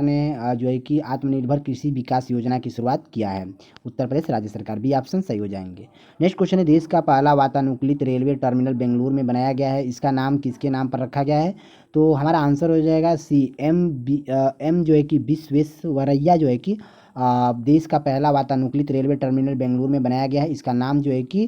ने जो है कि आत्मनिर्भर कृषि विकास योजना की शुरुआत किया है। उत्तर प्रदेश राज्य सरकार, बी ऑप्शन सही हो जाएंगे। नेक्स्ट क्वेश्चन है, देश का पहला वातानुकूलित रेलवे टर्मिनल बेंगलुरु में बनाया गया है, इसका नाम किसके नाम पर रखा गया है? तो हमारा आंसर हो जाएगा सी, एम जो है कि विश्वेश्वरैया जो है कि देश का पहला वातानुकूलित रेलवे टर्मिनल बेंगलुरु में बनाया गया है, इसका नाम जो है कि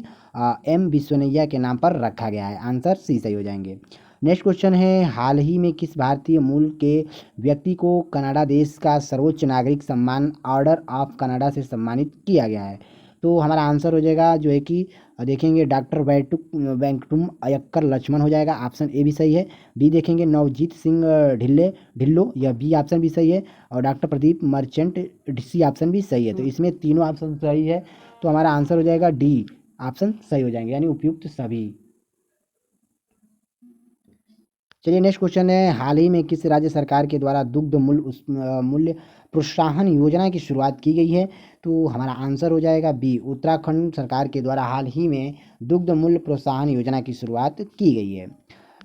एम विश्वेश्वरैया के नाम पर रखा गया है। आंसर सी सही हो जाएंगे। नेक्स्ट क्वेश्चन है, हाल ही में किस भारतीय मूल के व्यक्ति को कनाडा देश का सर्वोच्च नागरिक सम्मान ऑर्डर ऑफ कनाडा से सम्मानित किया गया है? तो हमारा आंसर हो जाएगा जो है कि देखेंगे डॉक्टर वेंकटुम अयक्कर लक्ष्मण हो जाएगा। ऑप्शन ए भी सही है। बी देखेंगे नवजीत सिंह ढिल्लो, यह बी ऑप्शन भी सही है। और doctor Pradeep Merchant, C option भी सही है। तो इसमें तीनों ऑप्शन सही है, तो हमारा आंसर हो जाएगा डी ऑप्शन सही हो जाएंगे, यानी उपयुक्त सभी। चलिए नेक्स्ट क्वेश्चन है, हाल ही में किस राज्य सरकार के द्वारा दुग्ध मूल्य प्रोत्साहन योजना की शुरुआत की गई है? तो हमारा आंसर हो जाएगा बी, उत्तराखंड सरकार के द्वारा हाल ही में दुग्ध मूल्य प्रोत्साहन योजना की शुरुआत की गई है।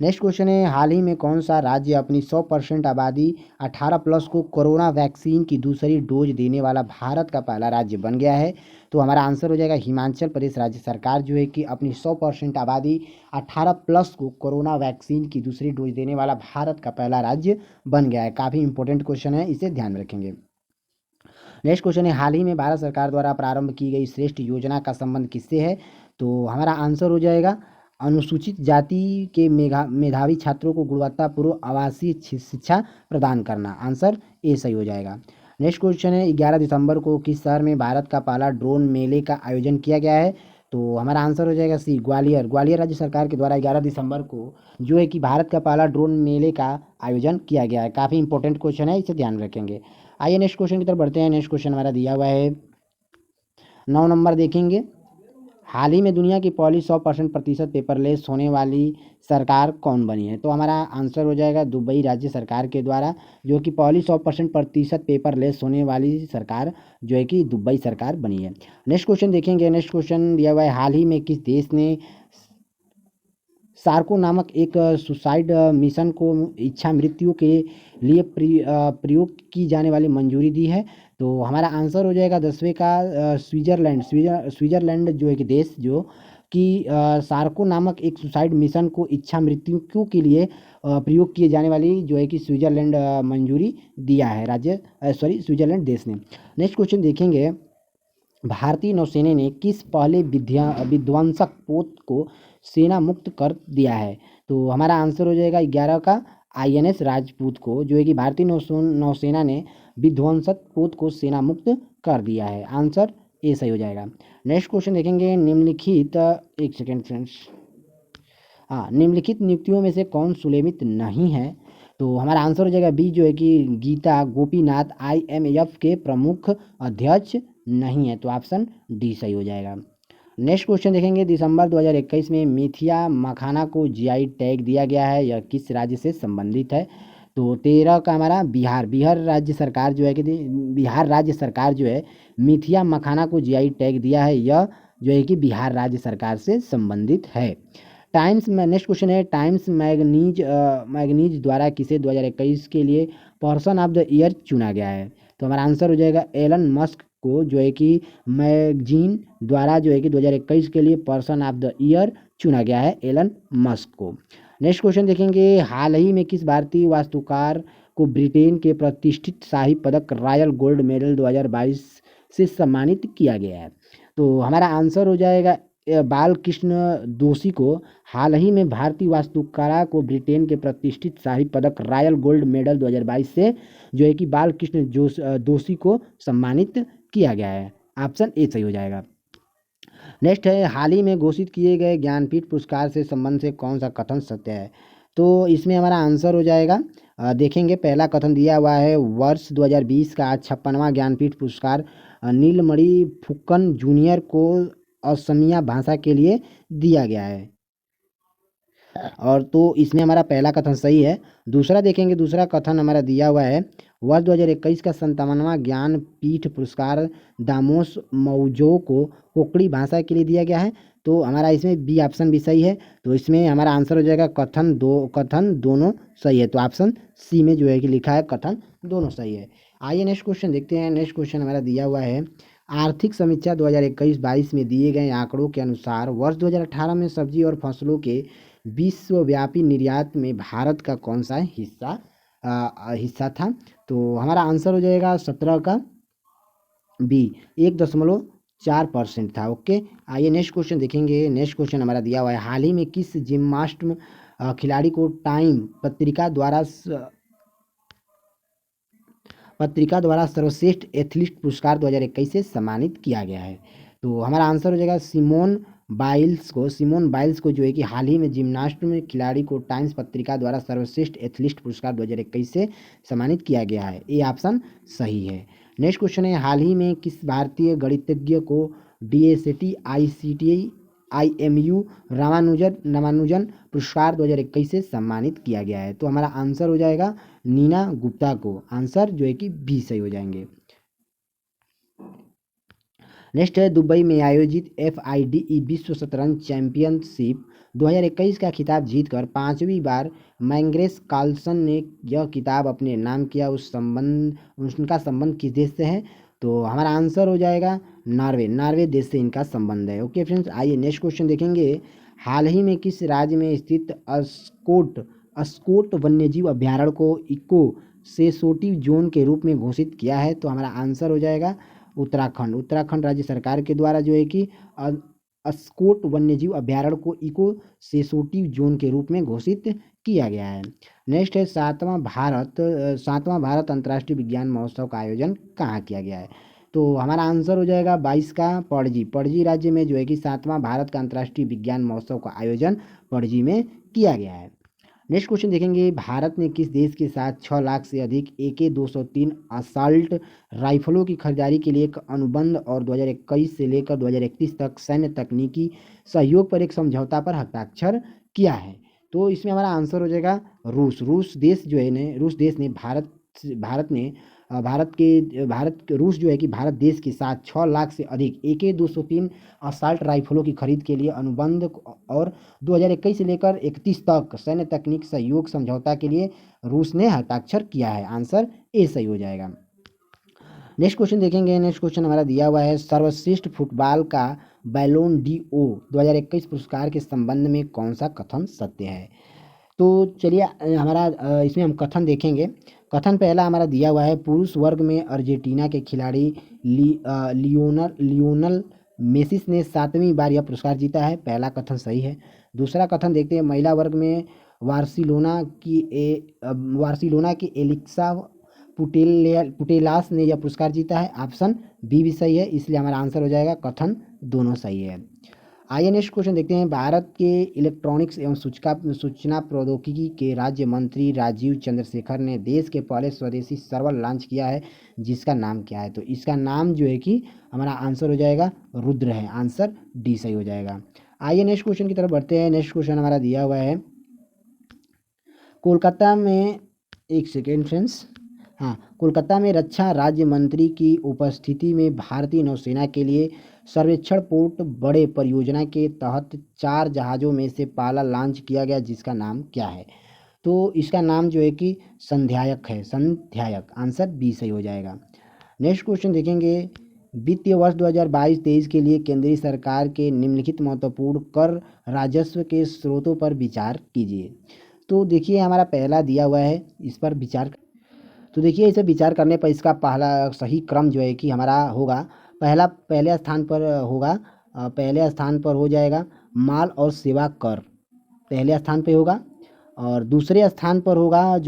नेक्स्ट क्वेश्चन है, हाल ही में कौन सा राज्य अपनी 100% आबादी 18+ को कोरोना वैक्सीन की दूसरी डोज देने वाला भारत का पहला राज्य बन गया है? तो हमारा आंसर हो जाएगा हिमाचल प्रदेश राज्य सरकार जो है कि अपनी 100% आबादी 18+ को कोरोना वैक्सीन की दूसरी डोज देने वाला भारत का पहला राज्य बन गया है। काफ़ी इंपॉर्टेंट क्वेश्चन है, इसे ध्यान में रखेंगे। नेक्स्ट क्वेश्चन है, हाल ही में भारत सरकार द्वारा प्रारंभ की गई श्रेष्ठ योजना का संबंध किससे है? तो हमारा आंसर हो जाएगा अनुसूचित जाति के मेधावी छात्रों को गुणवत्तापूर्ण आवासीय शिक्षा प्रदान करना। आंसर ए सही हो जाएगा। नेक्स्ट क्वेश्चन है 11 दिसंबर को किस शहर में भारत का पहला ड्रोन मेले का आयोजन किया गया है? तो हमारा आंसर हो जाएगा सी, ग्वालियर। ग्वालियर राज्य सरकार के द्वारा 11 दिसंबर को जो है कि भारत का पहला ड्रोन मेले का आयोजन किया गया है। काफ़ी इंपॉर्टेंट क्वेश्चन है, इसे ध्यान रखेंगे। आइए नेक्स्ट क्वेश्चन की तरफ बढ़ते हैं। नेक्स्ट क्वेश्चन हमारा दिया हुआ है 9 नंबर देखेंगे। हाल ही में दुनिया की पहली 100% प्रतिशत पेपरलेस होने वाली सरकार कौन बनी है? तो हमारा आंसर हो जाएगा दुबई राज्य सरकार के द्वारा जो कि पहली 100% प्रतिशत पेपरलेस होने वाली सरकार जो है कि दुबई सरकार बनी है। नेक्स्ट क्वेश्चन देखेंगे। नेक्स्ट क्वेश्चन दिया हुआ है हाल ही में किस देश ने सार्को नामक एक सुसाइड मिशन को इच्छा मृत्यु के लिए प्रयोग की जाने वाली मंजूरी दी है? तो हमारा आंसर हो जाएगा 10वें का स्विट्ज़रलैंड। स्विट्ज़रलैंड जो एक देश जो कि सार्को नामक एक सुसाइड मिशन को इच्छा मृत्यु के लिए प्रयोग किए जाने वाली जो है कि स्विट्ज़रलैंड मंजूरी दिया है राज्य स्विट्ज़रलैंड देश ने। नेक्स्ट क्वेश्चन देखेंगे। भारतीय नौसेना ने किस पहले विध्वंसक पोत को सेना मुक्त कर दिया है? तो हमारा आंसर हो जाएगा 11 का INS राजपूत को जो है कि भारतीय नौसेना ने विध्वंसक पोत को सेना मुक्त कर दिया है। आंसर ए सही हो जाएगा। नेक्स्ट क्वेश्चन देखेंगे। निम्नलिखित एक सेकेंड फ्रेंड्स, हाँ, निम्नलिखित नियुक्तियों में से कौन सुलेमित नहीं है? तो हमारा आंसर हो जाएगा बी जो है कि गीता गोपीनाथ IMF के प्रमुख अध्यक्ष नहीं है। तो ऑप्शन डी सही हो जाएगा। नेक्स्ट क्वेश्चन देखेंगे। दिसंबर 2021 में मिथिया मखाना को GI टैग दिया गया है, यह किस राज्य से संबंधित है? तो 13 का हमारा बिहार राज्य सरकार जो है कि बिहार राज्य सरकार जो है मिथिया मखाना को GI टैग दिया है, यह जो है कि बिहार राज्य सरकार से संबंधित है। टाइम्स में नेक्स्ट क्वेश्चन है टाइम्स मैगनीज द्वारा किसे 2021 के लिए पर्सन ऑफ द ईयर चुना गया है? तो हमारा आंसर हो जाएगा एलन मस्क को जो है कि मैगजीन द्वारा जो है कि 2021 के लिए पर्सन ऑफ द ईयर चुना गया है एलन मस्क को। नेक्स्ट क्वेश्चन देखेंगे। हाल ही में किस भारतीय वास्तुकार को ब्रिटेन के प्रतिष्ठित शाही पदक रॉयल गोल्ड मेडल 2022 से सम्मानित किया गया है? तो हमारा आंसर हो जाएगा बालकृष्ण दोषी को हाल ही में भारतीय वास्तुकला को ब्रिटेन के प्रतिष्ठित शाही पदक रॉयल गोल्ड मेडल 2022 से जो है कि बालकृष्ण दोषी को सम्मानित किया गया है। ऑप्शन ए सही हो जाएगा। नेक्स्ट है हाल ही में घोषित किए गए ज्ञानपीठ पुरस्कार से संबंध से कौन सा कथन सत्य है? तो इसमें हमारा आंसर हो जाएगा देखेंगे। पहला कथन दिया हुआ है वर्ष 2020 का 56वां ज्ञानपीठ पुरस्कार नीलमणि फुक्कन जूनियर को असमिया भाषा के लिए दिया गया है, और तो इसमें हमारा पहला कथन सही है। दूसरा देखेंगे। दूसरा कथन हमारा दिया हुआ है वर्ष 2021 का 57वां ज्ञानपीठ पुरस्कार दामोस मौजो को कोंकणी भाषा के लिए दिया गया है। तो हमारा इसमें बी ऑप्शन भी सही है। तो इसमें हमारा आंसर हो जाएगा कथन दोनों सही है। तो ऑप्शन सी में जो है कि लिखा है कथन दोनों सही है। आइए नेक्स्ट क्वेश्चन देखते हैं। नेक्स्ट क्वेश्चन हमारा दिया हुआ है आर्थिक समीक्षा 2021-22 में दिए गए आंकड़ों के अनुसार वर्ष 2018 में सब्जी और फसलों के विश्वव्यापी निर्यात में भारत का कौन सा हिस्सा था? तो हमारा आंसर हो जाएगा 17 का बी 1.4% था। ओके, आइए नेक्स्ट क्वेश्चन देखेंगे। नेक्स्ट क्वेश्चन हमारा दिया हुआ है हाल ही में किस जिम्नास्ट खिलाड़ी को टाइम पत्रिका द्वारा सर्वश्रेष्ठ एथलीट पुरस्कार 2021 से सम्मानित किया गया है? तो हमारा आंसर हो जाएगा सिमोन बाइल्स को जो है कि हाल ही में जिम्नास्ट में खिलाड़ी को टाइम्स पत्रिका द्वारा सर्वश्रेष्ठ एथलीट पुरस्कार 2021 से सम्मानित किया गया है। ये ऑप्शन सही है। नेक्स्ट क्वेश्चन है हाल ही में किस भारतीय गणितज्ञ को DSET ICTI IMU रामानुजन पुरस्कार 2021 से सम्मानित किया गया है? तो हमारा आंसर हो जाएगा नीना गुप्ता को। आंसर जो है कि बी सही हो जाएंगे। नेक्स्ट है दुबई में आयोजित FIDE विश्व शतरंज चैंपियनशिप 2021 का खिताब जीतकर 5वीं बार मैग्नेस कार्लसन ने यह खिताब अपने नाम किया, उनका संबंध किस देश से है? तो हमारा आंसर हो जाएगा नॉर्वे देश से इनका संबंध है। ओके फ्रेंड्स, आइए नेक्स्ट क्वेश्चन देखेंगे। हाल ही में किस राज्य में स्थित अस्कोट वन्यजीव अभ्यारण्य को इको सेंसिटिव जोन के रूप में घोषित किया है? तो हमारा आंसर हो जाएगा उत्तराखंड राज्य सरकार के द्वारा जो है कि अस्कोट वन्यजीव अभ्यारण्य को इको सेंसिटिव जोन के रूप में घोषित किया गया है। नेक्स्ट है सातवां भारत अंतर्राष्ट्रीय विज्ञान महोत्सव का आयोजन कहाँ किया गया है? तो हमारा आंसर हो जाएगा 22 का पणजी राज्य में जो है कि सातवां भारत का अंतर्राष्ट्रीय विज्ञान महोत्सव का आयोजन पणजी में किया गया है। नेक्स्ट क्वेश्चन देखेंगे, भारत ने किस देश के साथ 6 लाख से अधिक AK-203 असॉल्ट राइफलों की खरीदारी के लिए एक अनुबंध और 2021 से लेकर 2031 तक सैन्य तकनीकी सहयोग पर एक समझौता पर हस्ताक्षर किया है? तो इसमें हमारा आंसर हो जाएगा रूस देश जो है ने रूस देश ने रूस जो है कि भारत देश के साथ 6 लाख से अधिक AK-203 असॉल्ट राइफलों की खरीद के लिए अनुबंध और 2021 से लेकर 31 तक सैन्य तकनीक सहयोग समझौता के लिए रूस ने हस्ताक्षर किया है। आंसर ए सही हो जाएगा। नेक्स्ट क्वेश्चन देखेंगे। नेक्स्ट क्वेश्चन हमारा दिया हुआ है, सर्वश्रेष्ठ फुटबॉल का बैलोन डीओ 2021 पुरस्कार के संबंध में कौन सा कथन सत्य है? तो चलिए हमारा इसमें हम कथन देखेंगे। कथन पहला हमारा दिया हुआ है, पुरुष वर्ग में अर्जेंटीना के खिलाड़ी लियोनल मेसी ने 7वीं बार यह पुरस्कार जीता है। पहला कथन सही है। दूसरा कथन देखते हैं, महिला वर्ग में बार्सिलोना की एलिक्सा पुटेलास ने यह पुरस्कार जीता है। ऑप्शन बी भी सही है, इसलिए हमारा आंसर हो जाएगा कथन दोनों सही है। आइए नेक्स्ट क्वेश्चन देखते हैं। भारत के इलेक्ट्रॉनिक्स एवं सूचना प्रौद्योगिकी के राज्य मंत्री राजीव चंद्रशेखर ने देश के पहले स्वदेशी सर्वर लॉन्च किया है, जिसका नाम क्या है? तो इसका नाम जो है कि हमारा आंसर हो जाएगा रुद्र है। आंसर डी सही हो जाएगा। आइए नेक्स्ट क्वेश्चन की तरफ बढ़ते हैं। नेक्स्ट क्वेश्चन हमारा दिया हुआ है, कोलकाता में एक सेकेंड फ्रेंड्स कोलकाता में रक्षा राज्य मंत्री की उपस्थिति में भारतीय नौसेना के लिए सर्वेक्षण पोर्ट बड़े परियोजना के तहत 4 जहाज़ों में से पहला लॉन्च किया गया, जिसका नाम क्या है? तो इसका नाम जो है कि संध्यायक है। संध्यायक। आंसर बी सही हो जाएगा। नेक्स्ट क्वेश्चन देखेंगे, वित्तीय वर्ष 2022-23 के लिए केंद्रीय सरकार के निम्नलिखित महत्वपूर्ण कर राजस्व के स्रोतों पर विचार कीजिए। तो देखिए हमारा पहला दिया हुआ है, इस पर विचार। तो देखिए इसे विचार करने पर इसका पहला सही क्रम जो है कि हमारा होगा, पहले स्थान पर हो जाएगा माल और सेवा कर, पहले स्थान पे होगा। और दूसरे स्थान पर होगा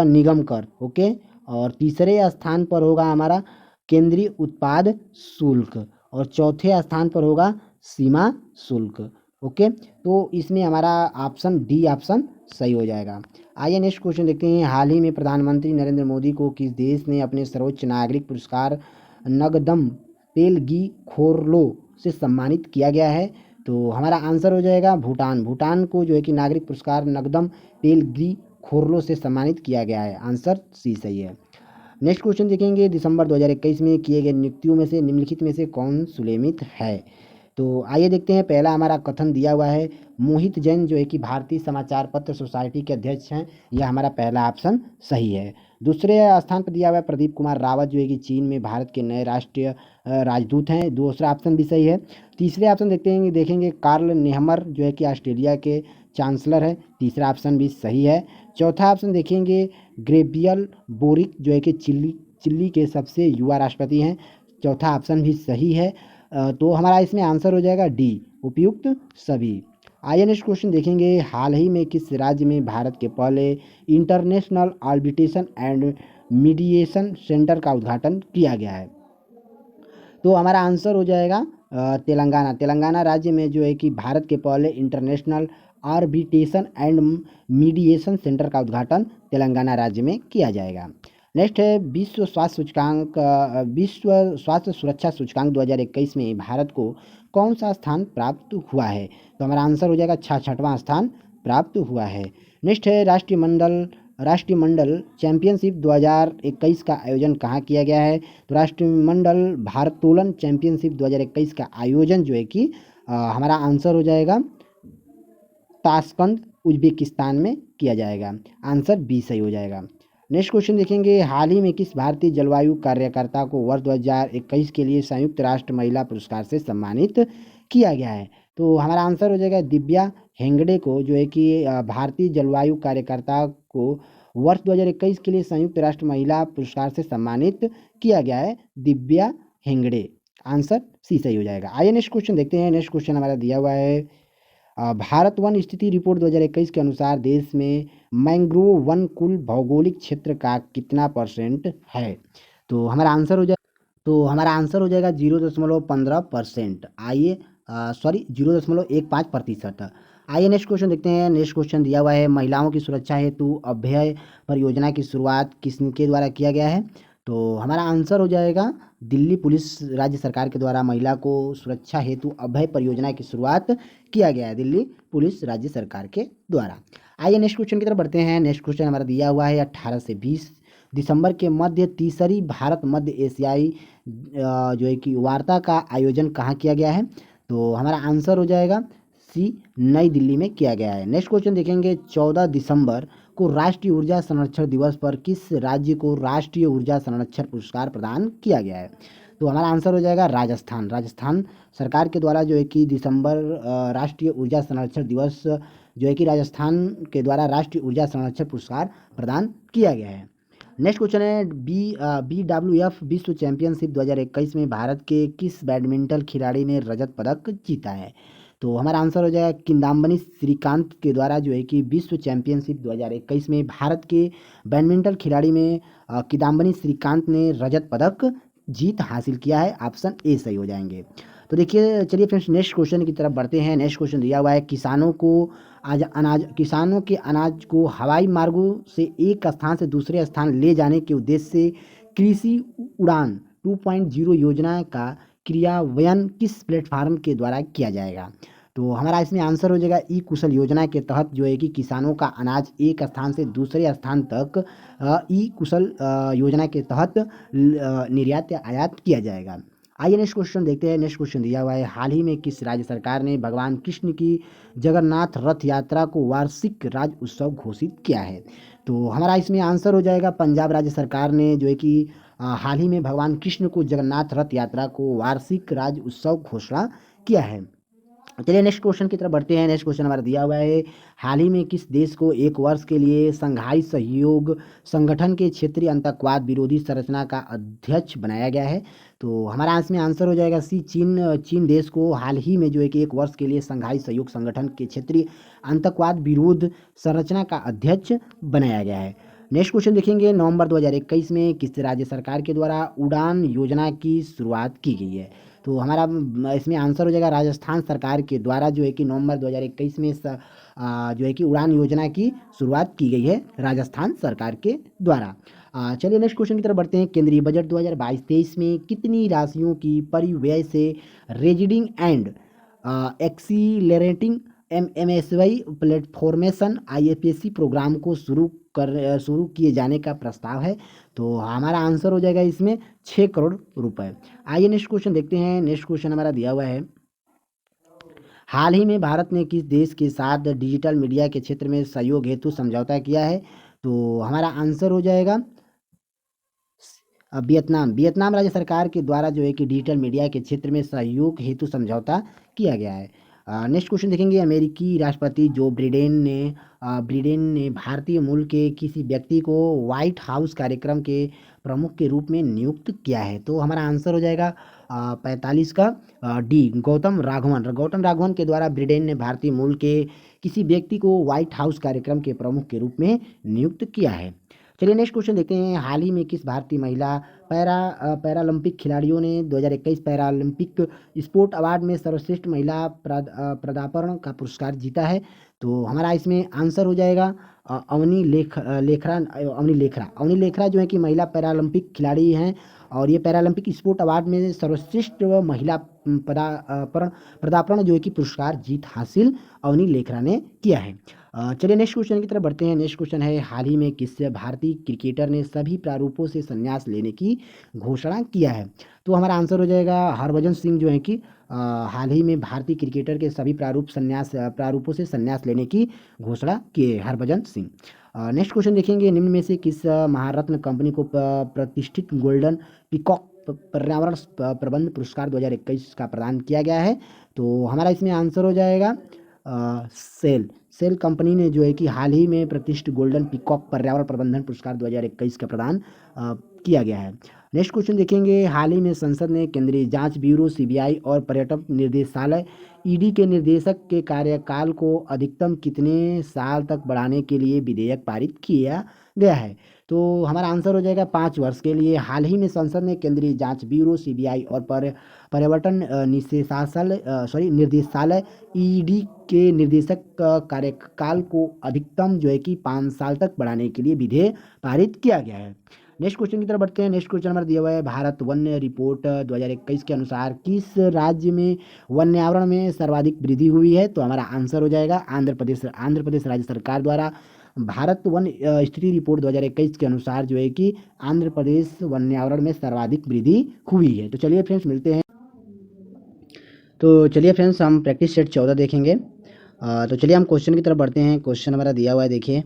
निगम कर। ओके। और तीसरे स्थान पर होगा हमारा केंद्रीय उत्पाद शुल्क और चौथे स्थान पर होगा सीमा शुल्क। ओके। तो इसमें हमारा ऑप्शन डी ऑप्शन सही हो जाएगा। आइए नेक्स्ट क्वेश्चन देखते हैं। हाल ही में प्रधानमंत्री नरेंद्र मोदी को किस देश ने अपने सर्वोच्च नागरिक पुरस्कार नगदम पेलगी खोरलो से सम्मानित किया गया है? तो हमारा आंसर हो जाएगा भूटान। भूटान को जो है कि नागरिक पुरस्कार नगदम पेलगी खोरलो से सम्मानित किया गया है। आंसर सी सही है। नेक्स्ट क्वेश्चन देखेंगे, दिसंबर 2021 में किए गए नियुक्तियों में से निम्नलिखित में से कौन सुलेमित है? तो आइए देखते हैं। पहला हमारा कथन दिया हुआ है, मोहित जैन जो है कि भारतीय समाचार पत्र सोसाइटी के अध्यक्ष हैं। यह हमारा पहला ऑप्शन सही है। दूसरे स्थान पर दिया हुआ है प्रदीप कुमार रावत जो है कि चीन में भारत के नए राष्ट्रीय राजदूत हैं। दूसरा ऑप्शन भी सही है। तीसरे ऑप्शन देखेंगे कार्ल नेहमर जो है कि ऑस्ट्रेलिया के चांसलर है। तीसरा ऑप्शन भी सही है। चौथा ऑप्शन देखेंगे ग्रेबियल बोरिक जो है कि चिल्ली के सबसे युवा राष्ट्रपति हैं। चौथा ऑप्शन भी सही है। तो हमारा इसमें आंसर हो जाएगा डी उपयुक्त सभी। आइए नेक्स्ट क्वेश्चन देखेंगे, हाल ही में किस राज्य में भारत के पहले international arbitration and mediation centre का उद्घाटन किया गया है? तो हमारा आंसर हो जाएगा तेलंगाना। तेलंगाना राज्य में जो है कि भारत के पहले international arbitration and mediation centre का उद्घाटन तेलंगाना राज्य में किया जाएगा। नेक्स्ट है विश्व स्वास्थ्य सुरक्षा सूचकांक 2021 में भारत को कौन सा स्थान प्राप्त हुआ है? तो हमारा आंसर हो जाएगा 6वां स्थान प्राप्त हुआ है। नेक्स्ट है राष्ट्रमंडल चैंपियनशिप 2021 का आयोजन कहाँ किया गया है? तो राष्ट्रमंडल भारोत्तोलन चैंपियनशिप 2021 का आयोजन जो है कि हमारा आंसर हो जाएगा ताशकंद उज्बेकिस्तान में किया जाएगा। आंसर बी सही हो जाएगा। नेक्स्ट क्वेश्चन देखेंगे, हाल ही में किस भारतीय जलवायु कार्यकर्ता को वर्ष 2021 के लिए संयुक्त राष्ट्र महिला पुरस्कार से सम्मानित किया गया है? तो हमारा आंसर हो जाएगा दिव्या हेगड़े को जो है कि भारतीय जलवायु कार्यकर्ता को वर्ष 2021 के लिए संयुक्त राष्ट्र महिला पुरस्कार से सम्मानित किया गया है। दिव्या हेगड़े। आंसर सी सही हो जाएगा। आइए नेक्स्ट क्वेश्चन देखते हैं। नेक्स्ट क्वेश्चन हमारा दिया हुआ है भारत वन स्थिति रिपोर्ट 2021 के अनुसार देश में मैंग्रोव वन कुल भौगोलिक क्षेत्र का कितना परसेंट है? तो हमारा आंसर हो जाए तो हमारा आंसर हो जाएगा 0.15%। आइए सॉरी 0.15%। आइए नेक्स्ट क्वेश्चन देखते हैं। नेक्स्ट क्वेश्चन दिया हुआ है महिलाओं की सुरक्षा हेतु अभय परियोजना की शुरुआत किसके द्वारा किया गया है? तो हमारा आंसर हो जाएगा दिल्ली पुलिस राज्य सरकार के द्वारा महिला को सुरक्षा हेतु अभय परियोजना की शुरुआत किया गया है, दिल्ली पुलिस राज्य सरकार के द्वारा। आइए नेक्स्ट क्वेश्चन की तरफ बढ़ते हैं। नेक्स्ट क्वेश्चन हमारा दिया हुआ है 18 से 20 दिसंबर के मध्य तीसरी भारत मध्य एशियाई जो है कि वार्ता का आयोजन कहाँ किया गया है? तो हमारा आंसर हो जाएगा सी नई दिल्ली में किया गया है। नेक्स्ट क्वेश्चन देखेंगे 14 दिसंबर को राष्ट्रीय ऊर्जा संरक्षण दिवस पर किस राज्य को राष्ट्रीय ऊर्जा संरक्षण पुरस्कार प्रदान किया गया है? तो हमारा आंसर हो जाएगा राजस्थान। राजस्थान सरकार के द्वारा जो है कि दिसंबर राष्ट्रीय ऊर्जा संरक्षण दिवस जो है कि राजस्थान के द्वारा राष्ट्रीय ऊर्जा संरक्षण पुरस्कार प्रदान किया गया है। नेक्स्ट क्वेश्चन है BWF विश्व चैंपियनशिप 2021 में भारत के किस बैडमिंटन खिलाड़ी ने रजत पदक जीता है? तो हमारा आंसर हो जाएगा किदाम्बनी श्रीकांत के द्वारा जो है कि विश्व चैंपियनशिप 2021 में भारत के बैडमिंटन खिलाड़ी में किदाम्बनी श्रीकांत ने रजत पदक जीत हासिल किया है। ऑप्शन ए सही हो जाएंगे। तो देखिए चलिए फ्रेंड्स नेक्स्ट क्वेश्चन की तरफ बढ़ते हैं। नेक्स्ट क्वेश्चन दिया हुआ है किसानों के अनाज को हवाई मार्गों से एक स्थान से दूसरे स्थान ले जाने के उद्देश्य से कृषि उड़ान 2.0 योजना का क्रियान्वयन किस प्लेटफार्म के द्वारा किया जाएगा? तो हमारा इसमें आंसर हो जाएगा ई कुशल योजना के तहत जो है कि किसानों का अनाज एक स्थान से दूसरे स्थान तक ई कुशल योजना के तहत निर्यात या आयात किया जाएगा। आइए नेक्स्ट क्वेश्चन देखते हैं। नेक्स्ट क्वेश्चन दिया हुआ है हाल ही में किस राज्य सरकार ने भगवान कृष्ण की जगन्नाथ रथ यात्रा को वार्षिक राज्य उत्सव घोषित किया है? तो हमारा इसमें आंसर हो जाएगा पंजाब राज्य सरकार ने जो है कि हाल ही में भगवान कृष्ण को जगन्नाथ रथ यात्रा को वार्षिक राज्य उत्सव घोषणा किया है। चलिए नेक्स्ट क्वेश्चन की तरफ बढ़ते हैं। नेक्स्ट क्वेश्चन हमारा दिया हुआ है हाल ही में किस देश को एक वर्ष के लिए संघाई सहयोग संगठन के क्षेत्रीय आतंकवाद विरोधी संरचना का अध्यक्ष बनाया गया है? तो हमारा इसमें आंसर हो जाएगा सी चीन देश को हाल ही में जो है कि एक वर्ष के लिए संघाई सहयोग संगठन के क्षेत्रीय आतंकवाद विरोध संरचना का अध्यक्ष बनाया गया है। नेक्स्ट क्वेश्चन देखेंगे नवंबर 2021 में किस राज्य सरकार के द्वारा उड़ान योजना की शुरुआत की गई है? तो हमारा इसमें आंसर हो जाएगा राजस्थान सरकार के द्वारा जो है कि नवंबर 2021 में जो है कि उड़ान योजना की शुरुआत की गई है राजस्थान सरकार के द्वारा। चलिए नेक्स्ट क्वेश्चन की तरफ बढ़ते हैं। केंद्रीय बजट 2022-23 में कितनी राशियों की परिव्यय से रेजिडिंग एंड एक्सीलरेटिंग MSY प्लेटफॉर्मेशन IPSC प्रोग्राम को शुरू किए जाने का प्रस्ताव है? तो हमारा आंसर हो जाएगा इसमें 6 करोड़ रुपए। आइए नेक्स्ट क्वेश्चन देखते हैं। नेक्स्ट क्वेश्चन हमारा दिया हुआ है हाल ही में भारत ने किस देश के साथ डिजिटल मीडिया के क्षेत्र में सहयोग हेतु समझौता किया है? तो हमारा आंसर हो जाएगा वियतनाम राज्य सरकार के द्वारा जो है कि डिजिटल मीडिया के क्षेत्र में सहयोग हेतु समझौता किया गया है। नेक्स्ट क्वेश्चन देखेंगे अमेरिकी राष्ट्रपति जो ब्रिडेन ने भारतीय मूल के किसी व्यक्ति को व्हाइट हाउस कार्यक्रम के प्रमुख के रूप में नियुक्त किया है? तो हमारा आंसर हो जाएगा 45 का डी गौतम राघवन के द्वारा ब्रिटेन ने भारतीय मूल के किसी व्यक्ति को व्हाइट हाउस कार्यक्रम के प्रमुख के रूप में नियुक्त किया है। चलिए नेक्स्ट क्वेश्चन देखते हैं हाल ही में किस भारतीय महिला पैरालंपिक खिलाड़ियों ने 2021 पैरालंपिक स्पोर्ट अवार्ड में सर्वश्रेष्ठ महिला पदार्पण का पुरस्कार जीता है? तो हमारा इसमें आंसर हो जाएगा अवनी लेखरा जो है कि महिला पैरालंपिक खिलाड़ी हैं और ये पैरालंपिक स्पोर्ट अवार्ड में सर्वश्रेष्ठ महिला पदार्पण जो है कि पुरस्कार जीत हासिल अवनी लेखरा ने किया है। चलिए नेक्स्ट क्वेश्चन की तरफ बढ़ते हैं। नेक्स्ट क्वेश्चन है हाल ही में किस भारतीय क्रिकेटर ने सभी प्रारूपों से संन्यास लेने की घोषणा किया है? तो हमारा आंसर हो जाएगा हरभजन सिंह जो है कि हाल ही में भारतीय क्रिकेटर के सभी प्रारूपों से संन्यास लेने की घोषणा किए हरभजन सिंह। नेक्स्ट क्वेश्चन देखेंगे निम्न में से किस महारत्न कंपनी को प्रतिष्ठित गोल्डन पीकॉक पर्यावरण प्रबंध पुरस्कार 2021 का प्रदान किया गया है? तो हमारा इसमें आंसर हो जाएगा सेल कंपनी ने जो है कि हाल ही में प्रतिष्ठित गोल्डन पीकॉक पर्यावरण प्रबंधन पुरस्कार 2021 का प्रदान किया गया है। नेक्स्ट क्वेश्चन देखेंगे, हाल ही में संसद ने केंद्रीय जांच ब्यूरो सीबीआई और पर्यटन निर्देशालय ईडी के निदेशक के कार्यकाल को अधिकतम कितने साल तक बढ़ाने के लिए विधेयक पारित किया गया है। तो हमारा आंसर हो जाएगा 5 वर्ष के लिए। हाल ही में संसद ने केंद्रीय जांच ब्यूरो सीबीआई और पर्यटन निर्देशालय ईडी के निदेशक का कार्यकाल को अधिकतम जो है कि 5 साल तक बढ़ाने के लिए विधेयक पारित किया गया है। नेक्स्ट क्वेश्चन की तरफ बढ़ते हैं। नेक्स्ट क्वेश्चन हमारा दिया हुआ है, भारत वन्य रिपोर्ट 2021 के अनुसार किस राज्य में वन्यावरण में सर्वाधिक वृद्धि हुई है। तो हमारा आंसर हो जाएगा आंध्र प्रदेश। आंध्र प्रदेश राज्य सरकार द्वारा भारत वन स्थिति रिपोर्ट 2021 के अनुसार जो है कि आंध्र प्रदेश वन्यावरण में सर्वाधिक वृद्धि हुई है। तो चलिए फ्रेंड्स मिलते हैं। तो चलिए फ्रेंड्स हम प्रैक्टिस सेट 14 देखेंगे। तो चलिए हम क्वेश्चन की तरफ बढ़ते हैं। क्वेश्चन हमारा दिया हुआ है, देखिए,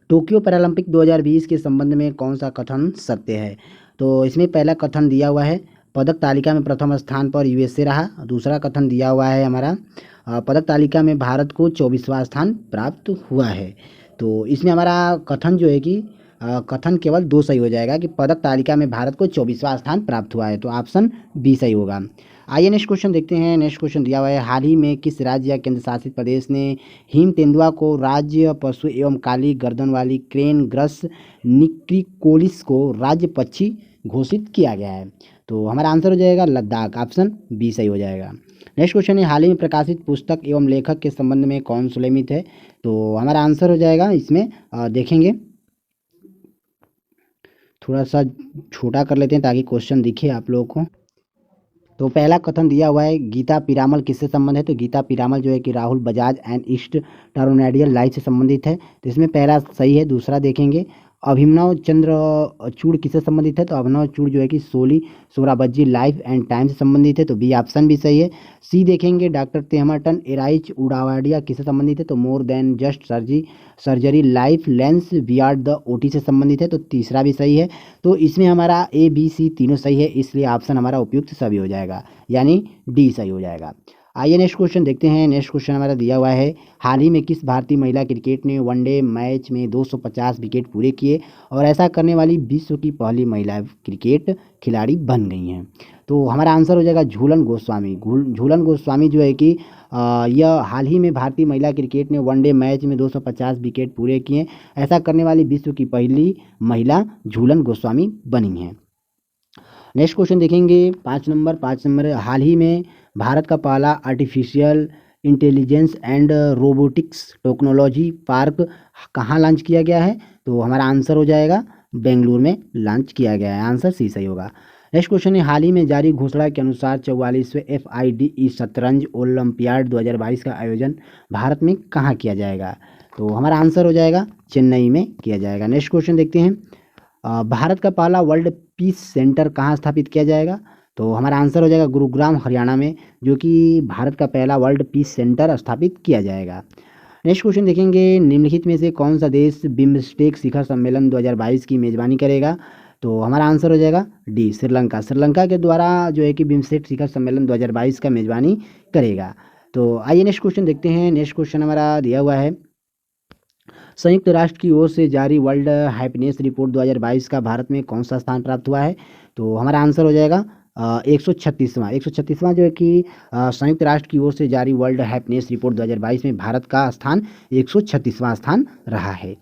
टोक्यो पैरालंपिक 2020 के संबंध में कौन सा कथन सत्य है। तो इसमें पहला कथन दिया हुआ है, पदक तालिका में प्रथम स्थान पर यूएसए रहा। दूसरा कथन दिया हुआ है हमारा, पदक तालिका में भारत को 24वां स्थान प्राप्त हुआ है। तो इसमें हमारा कथन जो है कि कथन केवल 2 सही हो जाएगा कि पदक तालिका में भारत को 24वां स्थान प्राप्त हुआ है। तो ऑप्शन बी सही होगा। आइए नेक्स्ट क्वेश्चन देखते हैं। नेक्स्ट क्वेश्चन दिया हुआ है, हाल ही में किस राज्य या केंद्र शासित प्रदेश ने हिम तेंदुआ को राज्य पशु एवं काली गर्दन वाली क्रेन ग्रस निक्रिकोलिस को राज्य पक्षी घोषित किया गया है। तो हमारा आंसर हो जाएगा लद्दाख। ऑप्शन बी सही हो जाएगा। नेक्स्ट क्वेश्चन है, हाल ही में प्रकाशित पुस्तक एवं लेखक के संबंध में कौन सुलेमित है। तो हमारा आंसर हो जाएगा इसमें देखेंगे, थोड़ा सा छोटा कर लेते हैं ताकि क्वेश्चन दिखे आप लोगों को। तो पहला कथन दिया हुआ है, गीता पिरामल किससे संबंध है। तो गीता पिरामल जो है कि राहुल बजाज एंड ईस्ट टर्नेडियल लाइफ से संबंधित है। तो इसमें पहला सही है। दूसरा देखेंगे, अभिनव चंद्र चूड़ किससे संबंधित है। तो अभिनव चूड़ जो है कि सोहराबज्जी लाइफ एंड टाइम से संबंधित है। तो बी ऑप्शन भी सही है। सी देखेंगे, डॉक्टर तेहमाटन एराइच उडावाडिया किससे संबंधित है। तो more than just surgery life lens beyond the OT से संबंधित है। तो तीसरा भी सही है। तो इसमें हमारा ए बी सी तीनों सही है, इसलिए ऑप्शन हमारा उपयुक्त सभी हो जाएगा, यानी डी सही हो जाएगा। आइए नेक्स्ट क्वेश्चन देखते हैं। नेक्स्ट क्वेश्चन हमारा दिया हुआ है, हाल ही में किस भारतीय महिला क्रिकेट ने वनडे मैच में 250 विकेट पूरे किए और ऐसा करने वाली विश्व की पहली महिला क्रिकेट खिलाड़ी बन गई हैं। तो हमारा आंसर हो जाएगा झूलन गोस्वामी। झूलन गोस्वामी जो है कि यह हाल ही में भारतीय महिला क्रिकेट ने वनडे मैच में 250 विकेट पूरे किए, ऐसा करने वाली विश्व की पहली महिला झूलन गोस्वामी बनी हैं। नेक्स्ट क्वेश्चन देखेंगे 5 नंबर, हाल ही में भारत का पहला artificial intelligence and robotics technology park कहाँ लॉन्च किया गया है। तो हमारा आंसर हो जाएगा बेंगलुरु में लॉन्च किया गया है। आंसर सी सही होगा। नेक्स्ट क्वेश्चन है, हाल ही में जारी घोषणा के अनुसार 44वें FIDE शतरंज ओलंपियाड 2022 का आयोजन भारत में कहाँ किया जाएगा। तो हमारा आंसर हो जाएगा चेन्नई में किया जाएगा। नेक्स्ट क्वेश्चन देखते हैं, भारत का पहला वर्ल्ड पीस सेंटर कहाँ स्थापित किया जाएगा। तो हमारा आंसर हो जाएगा गुरुग्राम हरियाणा में, जो कि भारत का पहला वर्ल्ड पीस सेंटर स्थापित किया जाएगा। नेक्स्ट क्वेश्चन देखेंगे, निम्नलिखित में से कौन सा देश बिम्स्टेक शिखर सम्मेलन 2022 की मेजबानी करेगा। तो हमारा आंसर हो जाएगा डी श्रीलंका। श्रीलंका के द्वारा जो है कि बिम्स्टेक शिखर सम्मेलन 2022 का मेजबानी करेगा। तो आइए नेक्स्ट क्वेश्चन देखते हैं। नेक्स्ट क्वेश्चन हमारा दिया हुआ है, संयुक्त राष्ट्र की ओर से जारी वर्ल्ड हैप्पीनेस रिपोर्ट 2022 का भारत में कौन सा स्थान प्राप्त हुआ है। तो हमारा आंसर हो जाएगा 136वां जो है कि संयुक्त राष्ट्र की ओर से जारी वर्ल्ड हैप्पीनेस रिपोर्ट 2022 में भारत का स्थान 136वां स्थान रहा है।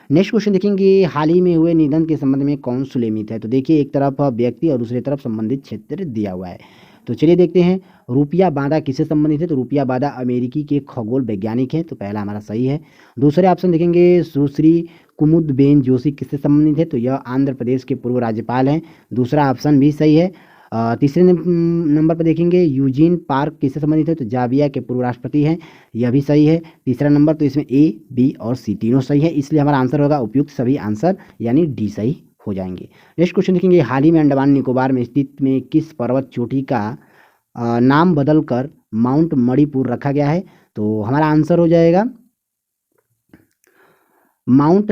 नेक्स्ट क्वेश्चन देखेंगे, हाल ही में हुए निधन के संबंध में कौन सुलेमित है। तो देखिए, एक तरफ व्यक्ति और दूसरी तरफ संबंधित क्षेत्र दिया हुआ है। तो चलिए देखते हैं, रूपिया बादा किससे संबंधित है। तो रूपिया बादा अमेरिकी के खगोल वैज्ञानिक हैं। तो पहला हमारा सही है। दूसरे ऑप्शन देखेंगे, सुश्री कुमुदबेन जोशी किससे संबंधित है। तो यह आंध्र प्रदेश के पूर्व राज्यपाल हैं। दूसरा ऑप्शन भी सही है। तीसरे नंबर पर देखेंगे, यूजीन पार्क किससे संबंधित है। तो जाविया के पूर्व राष्ट्रपति हैं, यह भी सही है। तीसरा नंबर, तो इसमें ए बी और सी तीनों सही है, इसलिए हमारा आंसर होगा उपयुक्त सभी आंसर, यानी डी सही हो जाएंगे। नेक्स्ट क्वेश्चन देखेंगे, हाल ही में अंडमान निकोबार में स्थित में किस पर्वत चोटी का नाम बदलकर माउंट मणिपुर रखा गया है। तो हमारा आंसर हो जाएगा माउंट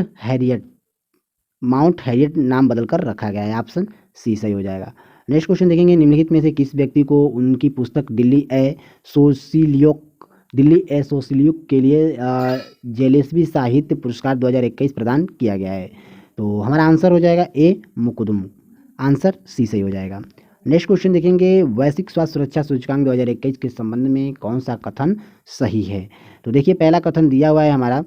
हैरियट नाम बदलकर रखा गया है। ऑप्शन सी सही हो जाएगा। नेक्स्ट क्वेश्चन देखेंगे, निम्नलिखित में से किस व्यक्ति को उनकी पुस्तक दिल्ली ए सोसिलियुक के लिए जेलेस्बी साहित्य पुरस्कार 2021 प्रदान किया गया है। तो हमारा आंसर हो जाएगा ए मुकुदुम। आंसर सी सही हो जाएगा। नेक्स्ट क्वेश्चन देखेंगे, वैश्विक स्वास्थ्य सुरक्षा सूचकांक 2021 के संबंध में कौन सा कथन सही है। तो देखिए पहला कथन दिया हुआ है हमारा,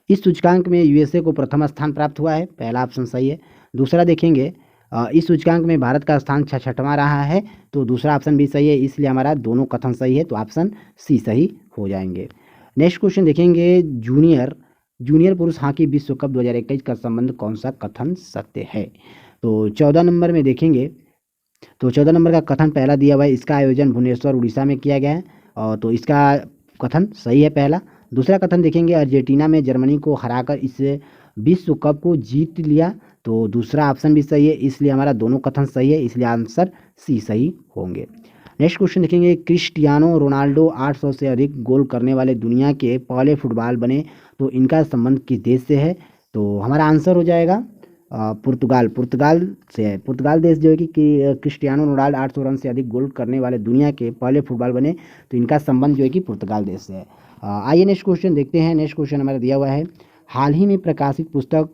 इस सूचकांक में यूएसए को प्रथम स्थान प्राप्त हुआ है, पहला ऑप्शन सही है। दूसरा देखेंगे, इस सूचकांक में भारत का स्थान 66वां रहा है, तो दूसरा ऑप्शन भी सही है, इसलिए हमारा दोनों कथन सही है, तो ऑप्शन सी सही हो जाएंगे। नेक्स्ट क्वेश्चन देखेंगे, जूनियर पुरुष हॉकी विश्व कप 2021 का संबंध कौन सा कथन सत्य है। तो 14 नंबर में देखेंगे, तो 14 नंबर का कथन पहला दिया हुआ है, इसका आयोजन भुवनेश्वर उड़ीसा में किया गया है, और तो इसका कथन सही है पहला। दूसरा कथन देखेंगे, अर्जेंटीना में जर्मनी को हराकर इस विश्व कप को जीत लिया, तो दूसरा ऑप्शन भी सही है, इसलिए हमारा दोनों कथन सही है, इसलिए आंसर सी सही होंगे। नेक्स्ट क्वेश्चन देखेंगे, क्रिस्टियानो रोनाल्डो 800 से अधिक गोल करने वाले दुनिया के पहले फुटबॉल बने, तो इनका संबंध किस देश से है। तो हमारा आंसर हो जाएगा पुर्तगाल से है। पुर्तगाल देश जो है कि क्रिस्टियानो रोनाल्डो 800 रन से अधिक गोल करने वाले दुनिया के पहले फुटबॉल बने, तो इनका संबंध जो है कि पुर्तगाल देश से है। आइए नेक्स्ट क्वेश्चन देखते हैं। नेक्स्ट क्वेश्चन हमारा दिया हुआ है, हाल ही में प्रकाशित पुस्तक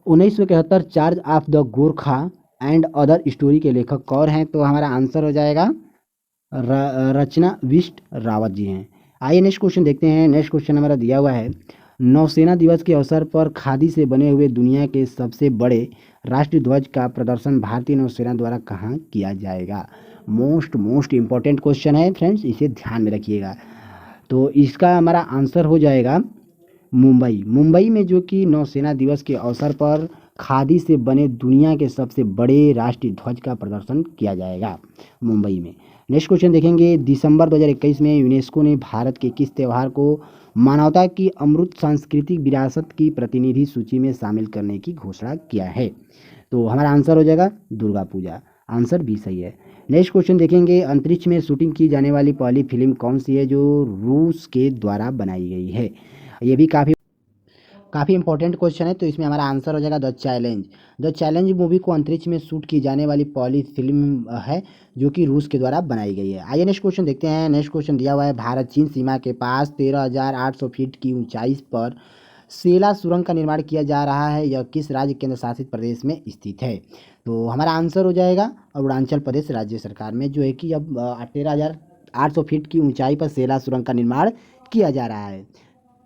1971 charge of the Gorkha and other story के लेखक कौन हैं। तो हमारा आंसर हो जाएगा रचना बिष्ट रावत जी हैं। आइए नेक्स्ट क्वेश्चन देखते हैं। नेक्स्ट क्वेश्चन हमारा दिया हुआ है, नौसेना दिवस के अवसर पर खादी से बने हुए दुनिया के सबसे बड़े राष्ट्रीय ध्वज का प्रदर्शन भारतीय नौसेना द्वारा कहाँ किया जाएगा। मोस्ट इम्पॉर्टेंट क्वेश्चन है फ्रेंड्स, इसे ध्यान में रखिएगा। तो इसका हमारा आंसर हो जाएगा मुंबई में, जो कि नौसेना दिवस के अवसर पर खादी से बने दुनिया के सबसे बड़े राष्ट्रीय ध्वज का प्रदर्शन किया जाएगा मुंबई में। नेक्स्ट क्वेश्चन देखेंगे, दिसंबर 2021 में यूनेस्को ने भारत के किस त्यौहार को मानवता की अमृत सांस्कृतिक विरासत की प्रतिनिधि सूची में शामिल करने की घोषणा किया है। तो हमारा आंसर हो जाएगा दुर्गा पूजा। आंसर भी सही है। नेक्स्ट क्वेश्चन देखेंगे, अंतरिक्ष में शूटिंग की जाने वाली पहली फिल्म कौन सी है जो रूस के द्वारा बनाई गई है। ये भी काफ़ी इंपॉर्टेंट क्वेश्चन है, तो इसमें हमारा आंसर हो जाएगा द चैलेंज मूवी को अंतरिक्ष में शूट की जाने वाली पहली फिल्म है जो कि रूस के द्वारा बनाई गई है। आइए नेक्स्ट क्वेश्चन देखते हैं। नेक्स्ट क्वेश्चन दिया हुआ है, भारत चीन सीमा के पास 13,800 फीट की ऊंचाई पर सेला सुरंग का निर्माण किया जा रहा है, यह किस राज्य केंद्र शासित प्रदेश में स्थित है। तो हमारा आंसर हो जाएगा अरुणाचल प्रदेश राज्य सरकार में, जो है कि अब 13,800 फीट की ऊंचाई पर सेला सुरंग का निर्माण किया जा रहा है,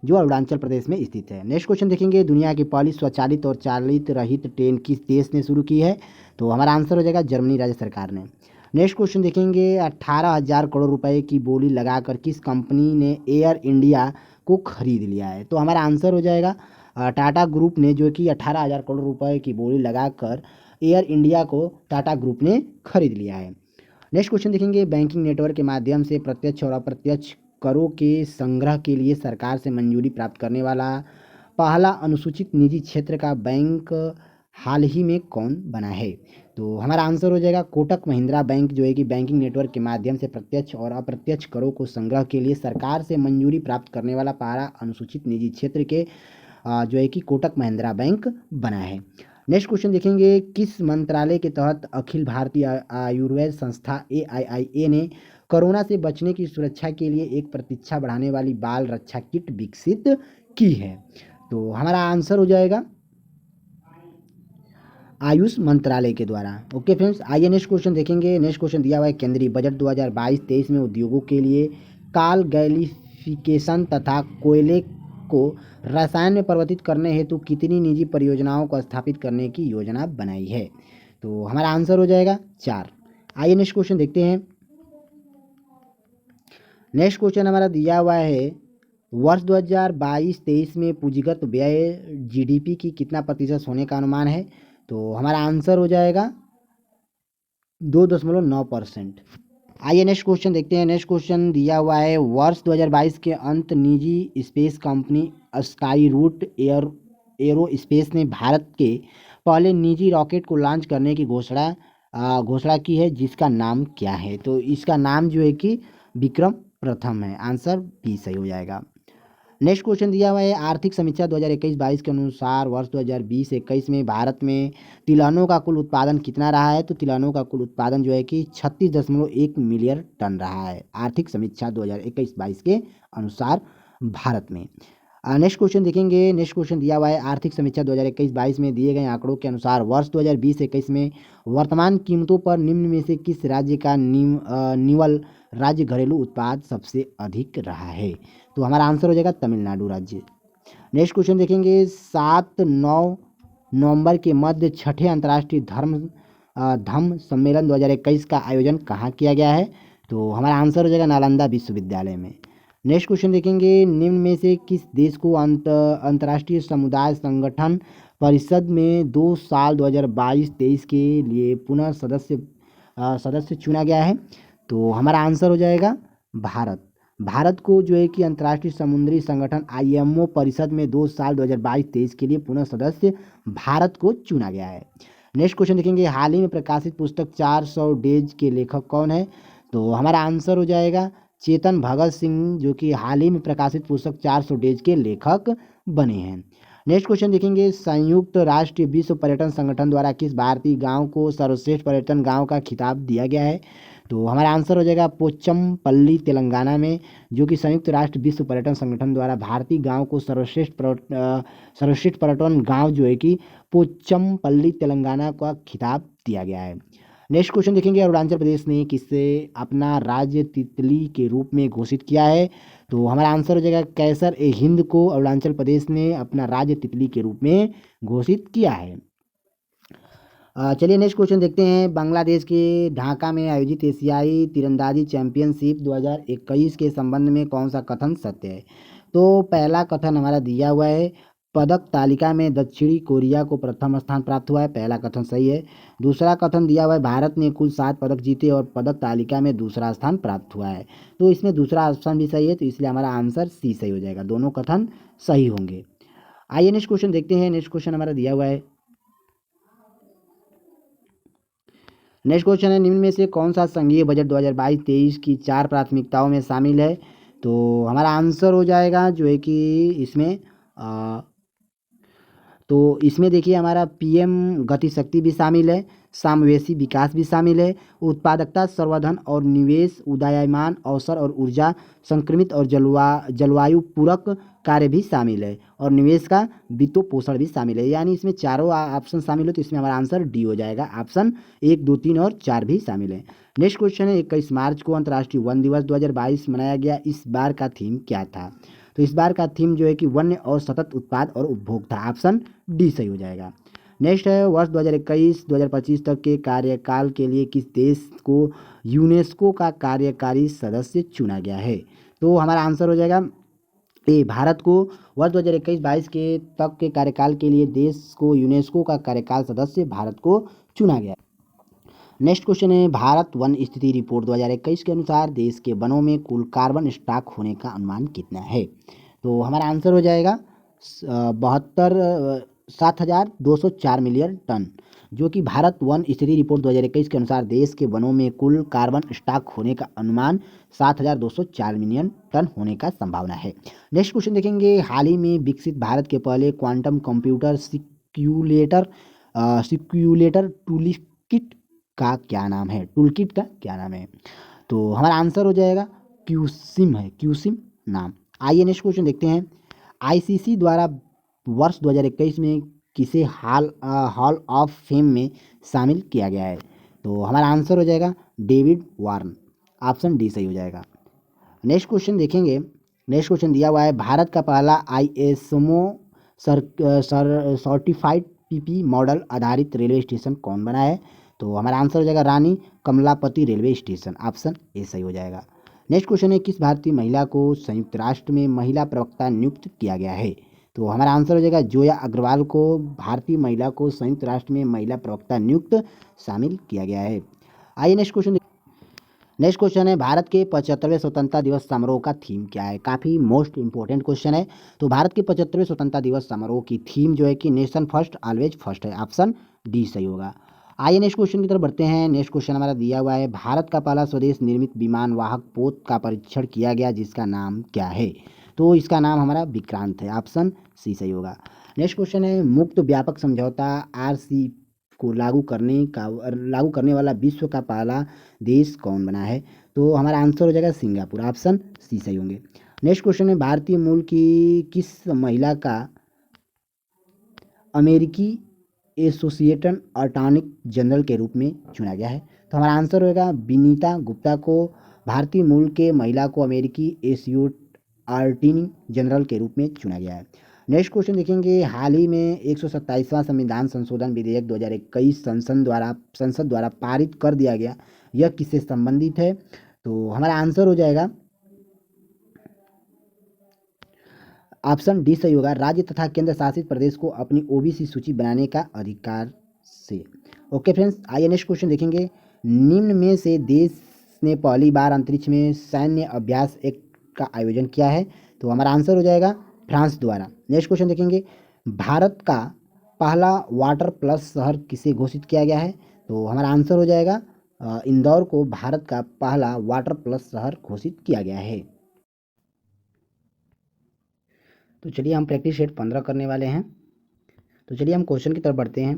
जो अरुणाचल प्रदेश में स्थित है। नेक्स्ट क्वेश्चन देखेंगे, दुनिया की पहली स्वचालित और चालित रहित ट्रेन किस देश ने शुरू की है। तो हमारा आंसर हो जाएगा जर्मनी राज्य सरकार ने। नेक्स्ट क्वेश्चन देखेंगे, 18,000 करोड़ रुपए की बोली लगाकर किस कंपनी ने एयर इंडिया को खरीद लिया है। तो हमारा आंसर हो जाएगा टाटा ग्रुप ने, जो कि 18,000 करोड़ रुपए की बोली लगाकर एयर इंडिया को टाटा ग्रुप ने खरीद लिया है। नेक्स्ट क्वेश्चन देखेंगे, बैंकिंग नेटवर्क के माध्यम से प्रत्यक्ष और अप्रत्यक्ष करों के संग्रह के लिए सरकार से मंजूरी प्राप्त करने वाला पहला अनुसूचित निजी क्षेत्र का बैंक हाल ही में कौन बना है। तो हमारा आंसर हो जाएगा कोटक महिंद्रा बैंक, जो है कि बैंकिंग नेटवर्क के माध्यम से प्रत्यक्ष और अप्रत्यक्ष करों को संग्रह के लिए सरकार से मंजूरी प्राप्त करने वाला पहला अनुसूचित निजी क्षेत्र के जो है कि कोटक महिंद्रा बैंक बना है। नेक्स्ट क्वेश्चन देखेंगे, किस मंत्रालय के तहत अखिल भारतीय आयुर्वेद संस्था AIIA ने कोरोना से बचने की सुरक्षा के लिए एक प्रतीक्षा बढ़ाने वाली बाल रक्षा किट विकसित की है। तो हमारा आंसर हो जाएगा आयुष मंत्रालय के द्वारा। ओके फ्रेंड्स, आइए नेक्स्ट क्वेश्चन देखेंगे। नेक्स्ट क्वेश्चन दिया हुआ है, केंद्रीय बजट 2022-23 में उद्योगों के लिए काल गैलिफिकेशन तथा कोयले को रसायन में परिवर्तित करने हेतु कितनी निजी परियोजनाओं को स्थापित करने की योजना बनाई है। तो हमारा आंसर हो जाएगा 4। आइए नेक्स्ट क्वेश्चन देखते हैं। नेक्स्ट क्वेश्चन हमारा दिया हुआ है, वर्ष 2022-23 में पूंजीगत व्यय GDP की कितना प्रतिशत होने का अनुमान है। तो हमारा आंसर हो जाएगा 2.9%। आइए नेक्स्ट क्वेश्चन देखते हैं। नेक्स्ट क्वेश्चन दिया हुआ है, वर्ष 2022 के अंत निजी space company Skyroot aerospace ने भारत के पहले निजी रॉकेट को लॉन्च करने की घोषणा की है, जिसका नाम क्या है। तो इसका नाम जो है कि विक्रम प्रथम है। आंसर बी सही हो जाएगा। नेक्स्ट क्वेश्चन दिया हुआ है आर्थिक समीक्षा 2021-22 के अनुसार वर्ष 2020-21 में भारत में तिलहनों का कुल उत्पादन कितना रहा है। तो तिलहनों का कुल उत्पादन जो है कि 36.1 मिलियन टन रहा है आर्थिक समीक्षा 2021-22 के अनुसार भारत में। नेक्स्ट क्वेश्चन देखेंगे। नेक्स्ट क्वेश्चन दिया हुआ है आर्थिक समीक्षा 2021-22 में दिए गए आंकड़ों के अनुसार वर्ष 2020-21 में वर्तमान कीमतों पर निम्न में से किस राज्य का निवल राज्य घरेलू उत्पाद सबसे अधिक रहा है। तो हमारा आंसर हो जाएगा तमिलनाडु राज्य। नेक्स्ट क्वेश्चन देखेंगे 7-9 नवंबर के मध्य छठे अंतर्राष्ट्रीय धम्म सम्मेलन 2021 का आयोजन कहाँ किया गया है। तो हमारा आंसर हो जाएगा नालंदा विश्वविद्यालय में। नेक्स्ट क्वेश्चन देखेंगे निम्न में से किस देश को अंतर्राष्ट्रीय समुदाय संगठन परिषद में 2 साल 2022-23 के लिए पुनः सदस्य चुना गया है। तो हमारा आंसर हो जाएगा भारत को जो है कि अंतर्राष्ट्रीय समुद्री संगठन IMO परिषद में 2 साल 2022-23 के लिए पुनः सदस्य भारत को चुना गया है। नेक्स्ट क्वेश्चन देखेंगे हाल ही में प्रकाशित पुस्तक 400 डेज के लेखक कौन है। तो हमारा आंसर हो जाएगा चेतन भगत सिंह, जो कि हाल ही में प्रकाशित पुस्तक 400 डेज के लेखक बने हैं। नेक्स्ट क्वेश्चन देखेंगे संयुक्त राष्ट्र विश्व पर्यटन संगठन द्वारा किस भारतीय गांव को सर्वश्रेष्ठ पर्यटन गांव का खिताब दिया गया है। तो हमारा आंसर हो जाएगा पोचमपल्ली तेलंगाना में, जो कि संयुक्त राष्ट्र विश्व पर्यटन संगठन द्वारा भारतीय गांव को सर्वश्रेष्ठ पर्यटन गांव जो है कि पोचमपल्ली तेलंगाना का खिताब दिया गया है। नेक्स्ट क्वेश्चन देखेंगे अरुणाचल प्रदेश ने किसे अपना राज्य तितली के रूप में घोषित किया है। तो हमारा आंसर हो जाएगा कैसर ए हिंद को अरुणाचल प्रदेश ने अपना राज्य तितली के रूप में घोषित किया है। चलिए नेक्स्ट क्वेश्चन देखते हैं बांग्लादेश के ढाका में आयोजित एशियाई तीरंदाजी चैंपियनशिप 2021 के संबंध में कौन सा कथन सत्य है। तो पहला कथन हमारा दिया हुआ है पदक तालिका में दक्षिणी कोरिया को प्रथम स्थान प्राप्त हुआ है, पहला कथन सही है। दूसरा कथन दिया हुआ है भारत ने कुल 7 पदक जीते और पदक तालिका में दूसरा स्थान प्राप्त हुआ है। तो इसमें दूसरा ऑप्शन भी सही है, तो इसलिए हमारा आंसर सी सही हो जाएगा, दोनों कथन सही होंगे। आइए नेक्स्ट क्वेश्चन देखते हैं। नेक्स्ट क्वेश्चन हमारा दिया हुआ है नेक्स्ट क्वेश्चन है निम्न में से कौन सा संघीय बजट 2022-23 की 4 प्राथमिकताओं में शामिल है। तो हमारा आंसर हो जाएगा जो है कि इसमें देखिए हमारा PM गति शक्ति भी शामिल है, समावेशी विकास भी शामिल है, उत्पादकता संवर्धन और निवेश, उदीयमान अवसर और ऊर्जा, संक्रमित और जलवायु पूरक कार्य भी शामिल है, और निवेश का वित्त पोषण भी शामिल है। यानी इसमें चारों ऑप्शन शामिल हो, तो इसमें हमारा आंसर डी हो जाएगा। ऑप्शन 1, 2, 3 और 4 भी शामिल है। नेक्स्ट क्वेश्चन है 21 मार्च को अंतर्राष्ट्रीय वन दिवस 2022 मनाया गया, इस बार का थीम क्या था। तो इस बार का थीम जो है कि वन्य और सतत उत्पाद और उपभोग था, ऑप्शन डी सही हो जाएगा। नेक्स्ट है वर्ष 2021-2025 तक के कार्यकाल के लिए किस देश को यूनेस्को का कार्यकारी सदस्य चुना गया है। तो हमारा आंसर हो जाएगा ए, भारत को वर्ष 2021-22 के तक के कार्यकाल के लिए देश को यूनेस्को का कार्यकाल सदस्य भारत को चुना गया। नेक्स्ट क्वेश्चन है भारत वन स्थिति रिपोर्ट 2021 के अनुसार देश के वनों में कुल कार्बन स्टॉक होने का अनुमान कितना है। तो हमारा आंसर हो जाएगा 7,204 मिलियन टन, जो कि भारत वन स्थिति रिपोर्ट 2021 के अनुसार देश के वनों में कुल कार्बन स्टॉक होने का अनुमान 7,204 मिलियन टन होने का संभावना है। नेक्स्ट क्वेश्चन देखेंगे हाल ही में विकसित भारत के पहले क्वांटम कंप्यूटर सिक्यूलेटर टूलकिट का क्या नाम है। तो हमारा आंसर हो जाएगा क्यूसिम नाम। आइए नेक्स्ट क्वेश्चन देखते हैं ICC द्वारा वर्ष 2021 में किसे हॉल ऑफ फेम में शामिल किया गया है। तो हमारा आंसर हो जाएगा डेविड वार्न, ऑप्शन डी सही हो जाएगा। नेक्स्ट क्वेश्चन देखेंगे। नेक्स्ट क्वेश्चन दिया हुआ है भारत का पहला ISMO सर्टिफाइड PP मॉडल आधारित रेलवे स्टेशन कौन बना है। तो हमारा आंसर हो जाएगा Rani Kamalapati railway station, option A सही हो जाएगा। नेक्स्ट क्वेश्चन है किस भारतीय महिला को संयुक्त राष्ट्र में महिला प्रवक्ता नियुक्त किया गया है। तो हमारा आंसर हो जाएगा जोया अग्रवाल को भारतीय महिला को संयुक्त राष्ट्र में महिला प्रवक्ता नियुक्त शामिल किया गया है। आइए नेक्स्ट क्वेश्चन है भारत के 75वें स्वतंत्रता दिवस समारोह का थीम क्या है। काफ़ी मोस्ट इंपॉर्टेंट क्वेश्चन है। तो भारत के 75वें स्वतंत्रता दिवस समारोह की थीम जो है कि नेशन फर्स्ट ऑलवेज फर्स्ट है, ऑप्शन डी सही होगा। आइए नेक्स्ट क्वेश्चन की तरफ बढ़ते हैं। नेक्स्ट क्वेश्चन हमारा दिया हुआ है भारत का पहला स्वदेश निर्मित विमान वाहक पोत का परीक्षण किया गया जिसका नाम क्या है। तो इसका नाम हमारा विक्रांत है, ऑप्शन सी सही होगा। नेक्स्ट क्वेश्चन है, मुक्त व्यापक समझौता आरसी को लागू करने वाला विश्व का पहला देश कौन बना है? तो हमारा आंसर हो जाएगा सिंगापुर, ऑप्शन सी सही होंगे। नेक्स्ट क्वेश्चन है, भारतीय मूल की किस महिला का अमेरिकी एसोसिएटेड अटॉर्नी जनरल के रूप में चुना गया है? तो हमारा आंसर होगा विनीता गुप्ता को भारतीय मूल के महिला को अमेरिकी एसोसिएट अटॉर्नी जनरल के रूप में चुना गया है। नेक्स्ट क्वेश्चन देखेंगे, हाल ही में 127वां संविधान संशोधन विधेयक 2021 संसद द्वारा पारित कर दिया गया, यह किससे संबंधित है? तो हमारा आंसर हो जाएगा ऑप्शन डी सही होगा, राज्य तथा केंद्र शासित प्रदेश को अपनी ओबीसी सूची बनाने का अधिकार से। ओके फ्रेंड्स, आइए नेक्स्ट क्वेश्चन देखेंगे, निम्न में से देश ने पहली बार अंतरिक्ष में सैन्य अभ्यास एक्ट का आयोजन किया है? तो हमारा आंसर हो जाएगा फ्रांस द्वारा। नेक्स्ट क्वेश्चन देखेंगे, भारत का पहला वाटर प्लस शहर किसे घोषित किया गया है? तो हमारा आंसर हो जाएगा इंदौर को भारत का पहला वाटर प्लस शहर घोषित किया गया है। तो चलिए हम प्रैक्टिस सेट 15 करने वाले हैं। तो चलिए हम क्वेश्चन की तरफ बढ़ते हैं।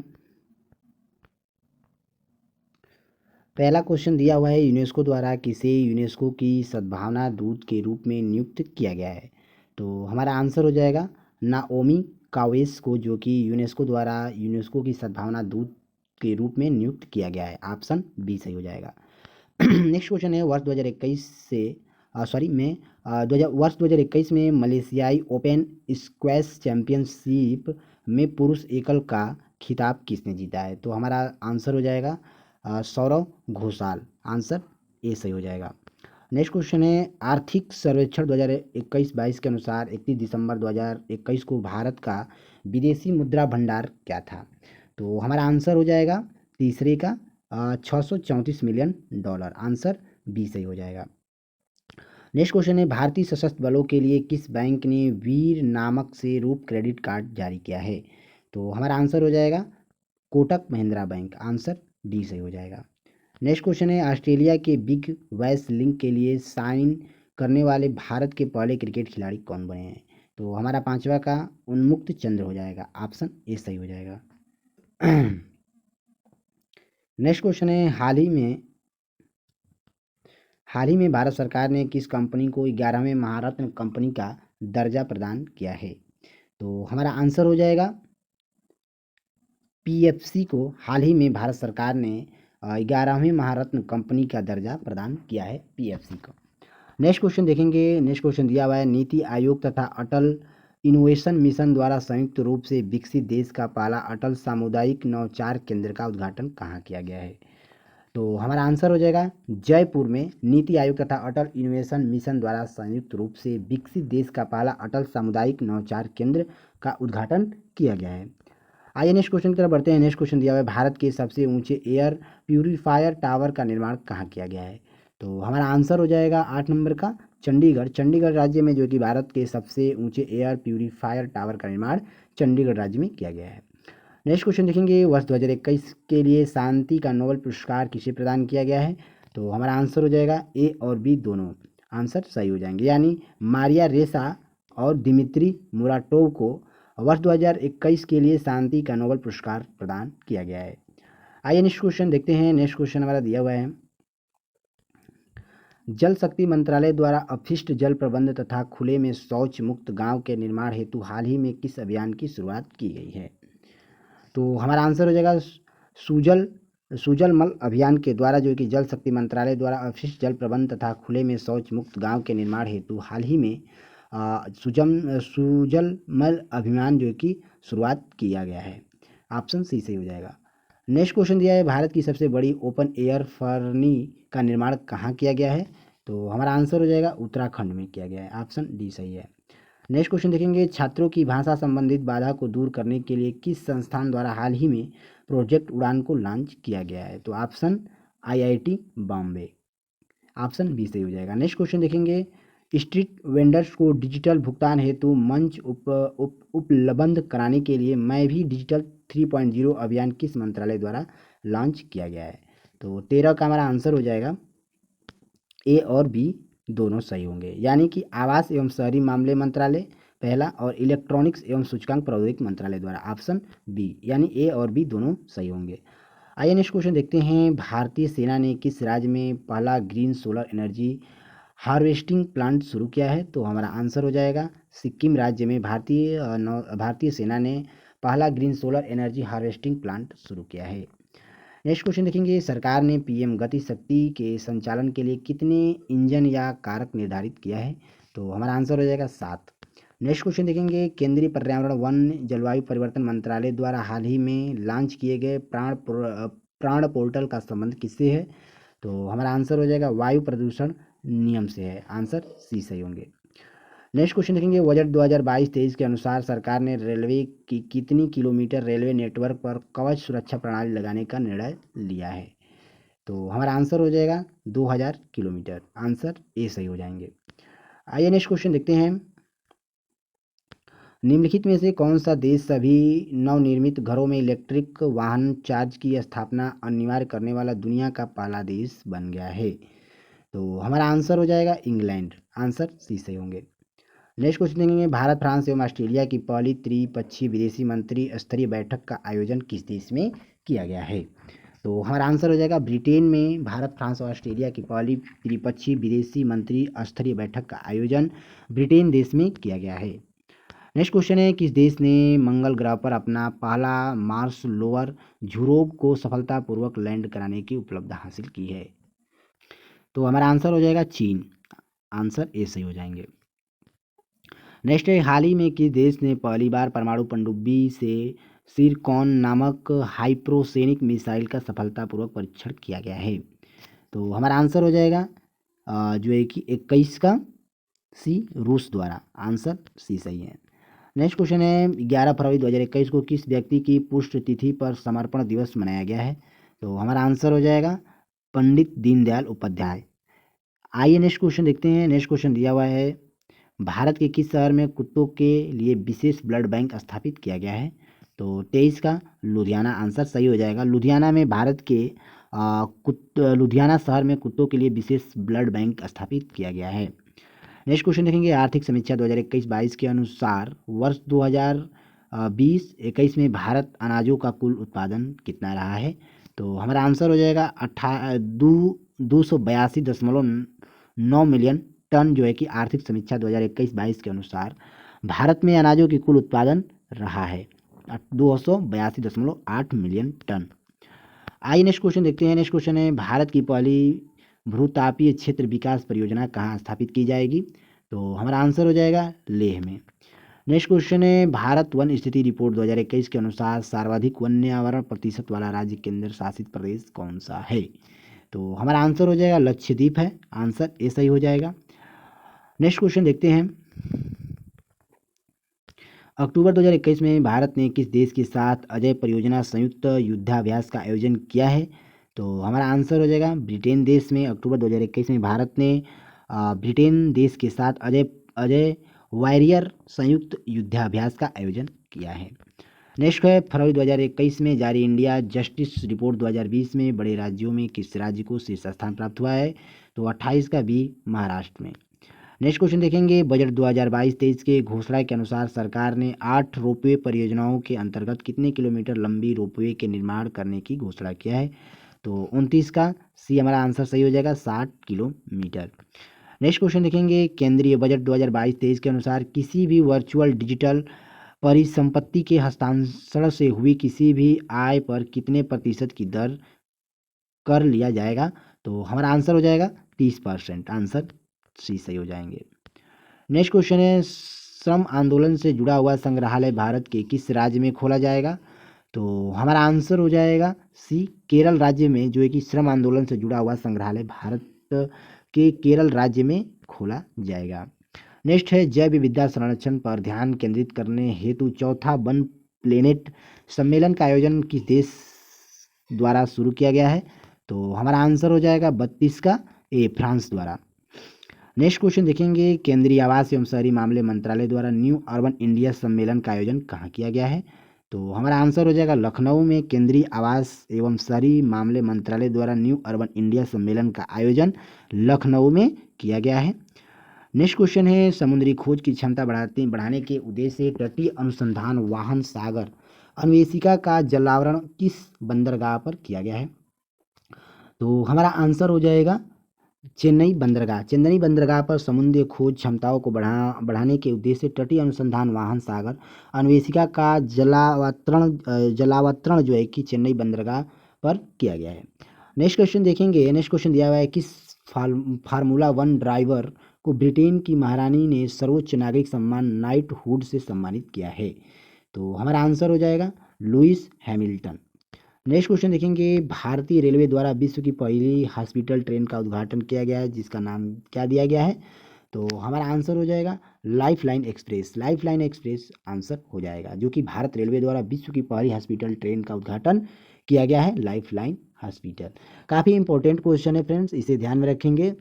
पहला क्वेश्चन दिया हुआ है, यूनेस्को द्वारा किसे यूनेस्को की सद्भावना दूत के रूप में नियुक्त किया गया है? तो हमारा आंसर हो जाएगा नाओमी कावेस को, जो कि यूनेस्को द्वारा यूनेस्को की सद्भावना दूत के रूप में नियुक्त किया गया है, ऑप्शन बी सही हो जाएगा। नेक्स्ट क्वेश्चन है, वर्ष 2021 से वर्ष 2021 में मलेशियाई ओपन स्क्वैश चैंपियनशिप में पुरुष एकल का खिताब किसने जीता है? तो हमारा आंसर हो जाएगा सौरव घोषाल, आंसर ए सही हो जाएगा। नेक्स्ट क्वेश्चन है, आर्थिक सर्वेक्षण 2021-22 के अनुसार 31 दिसंबर 2021 को भारत का विदेशी मुद्रा भंडार क्या था? तो हमारा आंसर हो जाएगा तीसरे का 634 मिलियन डॉलर, आंसर बी सही हो जाएगा। नेक्स्ट क्वेश्चन है, भारतीय सशस्त्र बलों के लिए किस बैंक ने वीर नामक से रूप क्रेडिट कार्ड जारी किया है? तो हमारा आंसर हो जाएगा Kotak Mahindra bank, answer D सही हो जाएगा। नेक्स्ट क्वेश्चन है, ऑस्ट्रेलिया के बिग बैश लिंक के लिए साइन करने वाले भारत के पहले क्रिकेट खिलाड़ी कौन बने हैं? तो हमारा पांचवा का उन्मुक्त चंद्र हो जाएगा, ऑप्शन ए सही हो जाएगा। नेक्स्ट क्वेश्चन है, हाल ही में भारत सरकार ने किस कंपनी को 11वें महारत्न कंपनी का दर्जा प्रदान किया है? तो हमारा आंसर हो जाएगा पीएफसी को हाल ही में भारत सरकार ने 11वें महारत्न कंपनी का दर्जा प्रदान किया है, पीएफसी को। नेक्स्ट क्वेश्चन देखेंगे, नेक्स्ट क्वेश्चन दिया हुआ है, नीति आयोग तथा अटल इनोवेशन मिशन द्वारा संयुक्त रूप से विकसित देश का पहला अटल सामुदायिक नवाचार केंद्र का उद्घाटन कहाँ किया गया है? तो हमारा आंसर हो जाएगा जयपुर में नीति आयोग तथा अटल इनोवेशन मिशन द्वारा संयुक्त रूप से विकसित देश का पहला अटल सामुदायिक नवाचार केंद्र का उद्घाटन किया गया है। आइए नेक्स्ट क्वेश्चन की तरफ बढ़ते हैं। नेक्स्ट क्वेश्चन दिया हुआ है, भारत के सबसे ऊंचे एयर प्यूरीफायर टावर का निर्माण कहाँ किया गया है? तो हमारा आंसर हो जाएगा 8 नंबर का चंडीगढ़ राज्य में, जो कि भारत के सबसे ऊंचे एयर प्यूरीफायर टावर का निर्माण चंडीगढ़ राज्य में किया गया है। नेक्स्ट क्वेश्चन देखेंगे, वर्ष 2021 के लिए शांति का नोबेल पुरस्कार किसे प्रदान किया गया है? तो हमारा आंसर हो जाएगा ए और बी दोनों आंसर सही हो जाएंगे, यानी मारिया रेसा और दिमित्री मुराटोव को वर्ष 2021 के लिए शांति का नोबेल पुरस्कार प्रदान किया गया है। आइए नेक्स्ट क्वेश्चन देखते हैं। नेक्स्ट क्वेश्चन हमारा दिया हुआ है, जल शक्ति मंत्रालय द्वारा अपशिष्ट जल प्रबंध तथा खुले में शौच मुक्त गांव के निर्माण हेतु हाल ही में किस अभियान की शुरुआत की गई है? तो हमारा आंसर हो जाएगा सुजल मल अभियान के द्वारा, जो कि जल शक्ति मंत्रालय द्वारा अपशिष्ट जल प्रबंध तथा खुले में शौच मुक्त गांव के निर्माण हेतु हाल ही में सुजल मल अभियान जो कि शुरुआत किया गया है, ऑप्शन सी सही हो जाएगा। नेक्स्ट क्वेश्चन दिया है, भारत की सबसे बड़ी ओपन एयर फर्नी का निर्माण कहाँ किया गया है? तो हमारा आंसर हो जाएगा उत्तराखंड में किया गया है, ऑप्शन डी सही है। नेक्स्ट क्वेश्चन देखेंगे, छात्रों की भाषा संबंधित बाधा को दूर करने के लिए किस संस्थान द्वारा हाल ही में प्रोजेक्ट उड़ान को लॉन्च किया गया है? तो option IIT Bombay, option B सही हो जाएगा। नेक्स्ट क्वेश्चन देखेंगे, स्ट्रीट वेंडर्स को डिजिटल भुगतान हेतु मंच उपलब्ध कराने के लिए मैं भी डिजिटल 3.0 अभियान किस मंत्रालय द्वारा लॉन्च किया गया है? तो 13 का हमारा आंसर हो जाएगा ए और बी दोनों सही होंगे, यानी कि आवास एवं शहरी मामले मंत्रालय पहला और इलेक्ट्रॉनिक्स एवं सूचकांक प्रौद्योगिकी मंत्रालय द्वारा, ऑप्शन बी, यानी ए और बी दोनों सही होंगे। आइए नेक्स्ट क्वेश्चन देखते हैं। भारतीय सेना ने किस राज्य में पहला green solar energy harvesting plant शुरू किया है? तो हमारा आंसर हो जाएगा सिक्किम राज्य में भारतीय सेना ने पहला green solar energy harvesting plant शुरू किया है। नेक्स्ट क्वेश्चन देखेंगे। सरकार ने पीएम गति शक्ति के संचालन के लिए कितने इंजन या कारक निर्धारित किया है? तो हमारा आंसर हो जाएगा 7। नेक्स्ट क्वेश्चन देखेंगे। केंद्रीय पर्यावरण वन जलवायु परिवर्तन मंत्रालय द्वारा हाल ही में लॉन्च किए गए प्राण पोर्टल का संबंध किससे है? तो हमारा आंसर हो जाएगा वायु प्रदूषण नियम से है, आंसर सी सही होंगे। नेक्स्ट क्वेश्चन देखेंगे। बजट 2022-23 के अनुसार सरकार ने रेलवे की कितनी किलोमीटर रेलवे नेटवर्क पर कवच सुरक्षा प्रणाली लगाने का निर्णय लिया है? तो हमारा आंसर हो जाएगा 2000 किलोमीटर, आंसर ए सही हो जाएंगे। आइए नेक्स्ट क्वेश्चन देखते हैं। निम्नलिखित में से कौन सा देश सभी नवनिर्मित घरों में इलेक्ट्रिक वाहन चार्ज की स्थापना अनिवार्य करने वाला दुनिया का पहला देश बन गया है? तो हमारा आंसर हो जाएगा इंग्लैंड, आंसर सी सही होंगे। नेक्स्ट क्वेश्चन देखेंगे। भारत, फ्रांस एवं ऑस्ट्रेलिया की पहली त्रिपक्षीय विदेशी मंत्री स्तरीय बैठक का आयोजन किस देश में किया गया है? तो हमारा आंसर हो जाएगा ब्रिटेन में भारत, फ्रांस और ऑस्ट्रेलिया की पहली त्रिपक्षीय विदेशी मंत्री स्तरीय बैठक का आयोजन ब्रिटेन देश में किया गया है। नेक्स्ट क्वेश्चन है। किस देश ने मंगल ग्रह पर अपना पहला मार्स रोवर यूरोप को सफलतापूर्वक लैंड कराने की उपलब्धि हासिल की है? तो हमारा आंसर हो जाएगा चीन, आंसर ए सही हो जाएंगे। नेक्स्ट है। हाल ही में किस देश ने पहली बार परमाणु पनडुब्बी से सिरकॉन नामक हाइप्रोसोनिक मिसाइल का सफलतापूर्वक परीक्षण किया गया है? तो हमारा आंसर हो जाएगा जो है कि 21 का सी, रूस द्वारा, आंसर सी सही है। नेक्स्ट क्वेश्चन है। 11 फरवरी 2021 को किस व्यक्ति की पुण्य तिथि पर समर्पण दिवस मनाया गया है? तो हमारा आंसर हो जाएगा पंडित दीनदयाल उपाध्याय। आइए नेक्स्ट क्वेश्चन देखते हैं। नेक्स्ट क्वेश्चन दिया हुआ है। भारत के किस शहर में कुत्तों के लिए विशेष ब्लड बैंक स्थापित किया गया है? तो 23 का लुधियाना, आंसर सही हो जाएगा। लुधियाना में भारत के लुधियाना शहर में कुत्तों के लिए विशेष ब्लड बैंक स्थापित किया गया है। नेक्स्ट क्वेश्चन देखेंगे। आर्थिक समीक्षा 2021-22 के अनुसार वर्ष 2020-21 में भारत अनाजों का कुल उत्पादन कितना रहा है? तो हमारा आंसर हो जाएगा 282.9 मिलियन टन, जो है कि आर्थिक समीक्षा 2021-22 के अनुसार भारत में अनाजों की कुल उत्पादन रहा है 282.8 मिलियन टन। आइए नेक्स्ट क्वेश्चन देखते हैं। नेक्स्ट क्वेश्चन है। भारत की पहली भूतापीय क्षेत्र विकास परियोजना कहाँ स्थापित की जाएगी? तो हमारा आंसर हो जाएगा लेह में। नेक्स्ट क्वेश्चन है। भारत वन स्थिति रिपोर्ट 2021 के अनुसार सर्वाधिक वन्यावरण प्रतिशत वाला राज्य केंद्र शासित प्रदेश कौन सा है? तो हमारा आंसर हो जाएगा लक्षद्वीप है, आंसर ए सही हो जाएगा। नेक्स्ट क्वेश्चन देखते हैं। अक्टूबर 2021 में भारत ने किस देश के साथ अजय परियोजना संयुक्त युद्धाभ्यास का आयोजन किया है? तो हमारा आंसर हो जाएगा ब्रिटेन देश में। अक्टूबर 2021 में भारत ने ब्रिटेन देश के साथ अजय वॉरियर संयुक्त युद्धाभ्यास का आयोजन किया है। नेक्स्ट है। फरवरी 2021 में जारी इंडिया जस्टिस रिपोर्ट 2020 में बड़े राज्यों में किस राज्य को शीर्ष स्थान प्राप्त हुआ है? तो 28 का बी, महाराष्ट्र में। नेक्स्ट क्वेश्चन देखेंगे। बजट 2022-23 के घोषणा के अनुसार सरकार ने 8 रोपवे परियोजनाओं के अंतर्गत कितने किलोमीटर लंबी रोपवे के निर्माण करने की घोषणा किया है? तो 29 का सी हमारा आंसर सही हो जाएगा, 60 किलोमीटर। नेक्स्ट क्वेश्चन देखेंगे। केंद्रीय बजट 2022-23 के अनुसार किसी भी वर्चुअल डिजिटल परिसंपत्ति के हस्तांतरण से हुई किसी भी आय पर कितने प्रतिशत की दर कर लिया जाएगा? तो हमारा आंसर हो जाएगा 30%, आंसर सी सही हो जाएंगे। नेक्स्ट क्वेश्चन है। श्रम आंदोलन से जुड़ा हुआ संग्रहालय भारत के किस राज्य में खोला जाएगा? तो हमारा आंसर हो जाएगा सी, केरल राज्य में, जो है कि श्रम आंदोलन से जुड़ा हुआ संग्रहालय भारत के केरल राज्य में खोला जाएगा। नेक्स्ट है। जैव विविधता संरक्षण पर ध्यान केंद्रित करने हेतु चौथा वन प्लेनेट सम्मेलन का आयोजन किस देश द्वारा शुरू किया गया है? तो हमारा आंसर हो जाएगा 32 का ए, फ्रांस द्वारा। नेक्स्ट क्वेश्चन देखेंगे। केंद्रीय आवास एवं शहरी मामले मंत्रालय द्वारा न्यू अर्बन इंडिया सम्मेलन का आयोजन कहाँ किया गया है? तो हमारा आंसर हो जाएगा लखनऊ में केंद्रीय आवास एवं शहरी मामले मंत्रालय द्वारा न्यू अर्बन इंडिया सम्मेलन का आयोजन लखनऊ में किया गया है। नेक्स्ट क्वेश्चन है समुद्री खोज की क्षमता बढ़ाने के उद्देश्य से तटीय अनुसंधान वाहन सागर अन्वेषिका का जलावरण किस बंदरगाह पर किया गया है? तो हमारा आंसर हो जाएगा चेन्नई बंदरगाह पर समुद्री खोज क्षमताओं को बढ़ाने के उद्देश्य से तटीय अनुसंधान वाहन सागर अन्वेषिका का जलावतरण जो है कि चेन्नई बंदरगाह पर किया गया है। नेक्स्ट क्वेश्चन देखेंगे। नेक्स्ट क्वेश्चन दिया हुआ है किस फार्मूला 1 ड्राइवर को ब्रिटेन की महारानी ने सर्वोच्च नागरिक सम्मान नाइटहुड से सम्मानित किया है? तो हमारा आंसर हो जाएगा लुइस हैमिल्टन। नेक्स्ट क्वेश्चन देखेंगे। भारतीय रेलवे द्वारा विश्व की पहली हॉस्पिटल ट्रेन का उद्घाटन किया गया है जिसका नाम क्या दिया गया है? तो हमारा आंसर हो जाएगा लाइफलाइन एक्सप्रेस आंसर हो जाएगा, जो कि भारत रेलवे द्वारा विश्व की पहली हॉस्पिटल ट्रेन का उद्घाटन किया गया है लाइफलाइन हॉस्पिटल। काफ़ी इंपॉर्टेंट क्वेश्चन है फ्रेंड्स, इसे ध्यान में रखेंगे।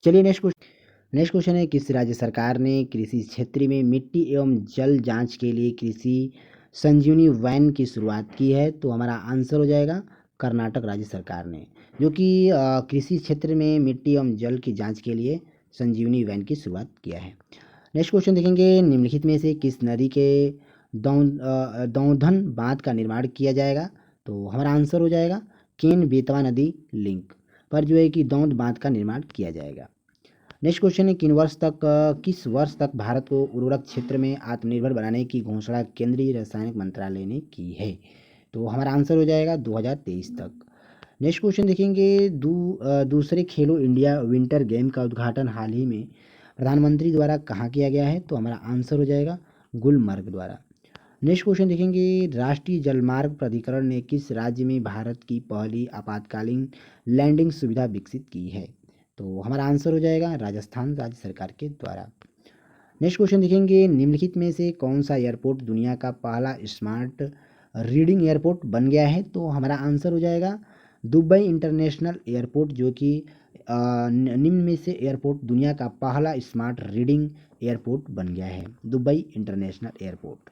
चलिए नेक्स्ट क्वेश्चन है किस राज्य सरकार ने कृषि क्षेत्र में मिट्टी एवं जल जांच के लिए कृषि संजीवनी वैन की शुरुआत की है? तो हमारा आंसर हो जाएगा कर्नाटक राज्य सरकार ने, जो कि कृषि क्षेत्र में मिट्टी एवं जल की जांच के लिए संजीवनी वैन की शुरुआत किया है। नेक्स्ट क्वेश्चन देखेंगे। निम्नलिखित में से किस नदी के दौधन बांध का निर्माण किया जाएगा? तो हमारा आंसर हो जाएगा केन बेतवा नदी लिंक पर जो है कि दौंध बांध का निर्माण किया जाएगा। नेक्स्ट क्वेश्चन है किस वर्ष तक भारत को उर्वरक क्षेत्र में आत्मनिर्भर बनाने की घोषणा केंद्रीय रासायनिक मंत्रालय ने की है? तो हमारा आंसर हो जाएगा 2023 तक। नेक्स्ट क्वेश्चन देखेंगे। दूसरे खेलो इंडिया विंटर गेम का उद्घाटन हाल ही में प्रधानमंत्री द्वारा कहाँ किया गया है? तो हमारा आंसर हो जाएगा गुलमर्ग द्वारा। नेक्स्ट क्वेश्चन देखेंगे। राष्ट्रीय जलमार्ग प्राधिकरण ने किस राज्य में भारत की पहली आपातकालीन लैंडिंग सुविधा विकसित की है? तो हमारा आंसर हो जाएगा राजस्थान राज्य सरकार के द्वारा। नेक्स्ट क्वेश्चन देखेंगे। निम्नलिखित में से कौन सा एयरपोर्ट दुनिया का पहला स्मार्ट रीडिंग एयरपोर्ट बन गया है? तो हमारा आंसर हो जाएगा दुबई इंटरनेशनल एयरपोर्ट, जो कि निम्न में से एयरपोर्ट दुनिया का पहला स्मार्ट रीडिंग एयरपोर्ट बन गया है, Dubai international airport.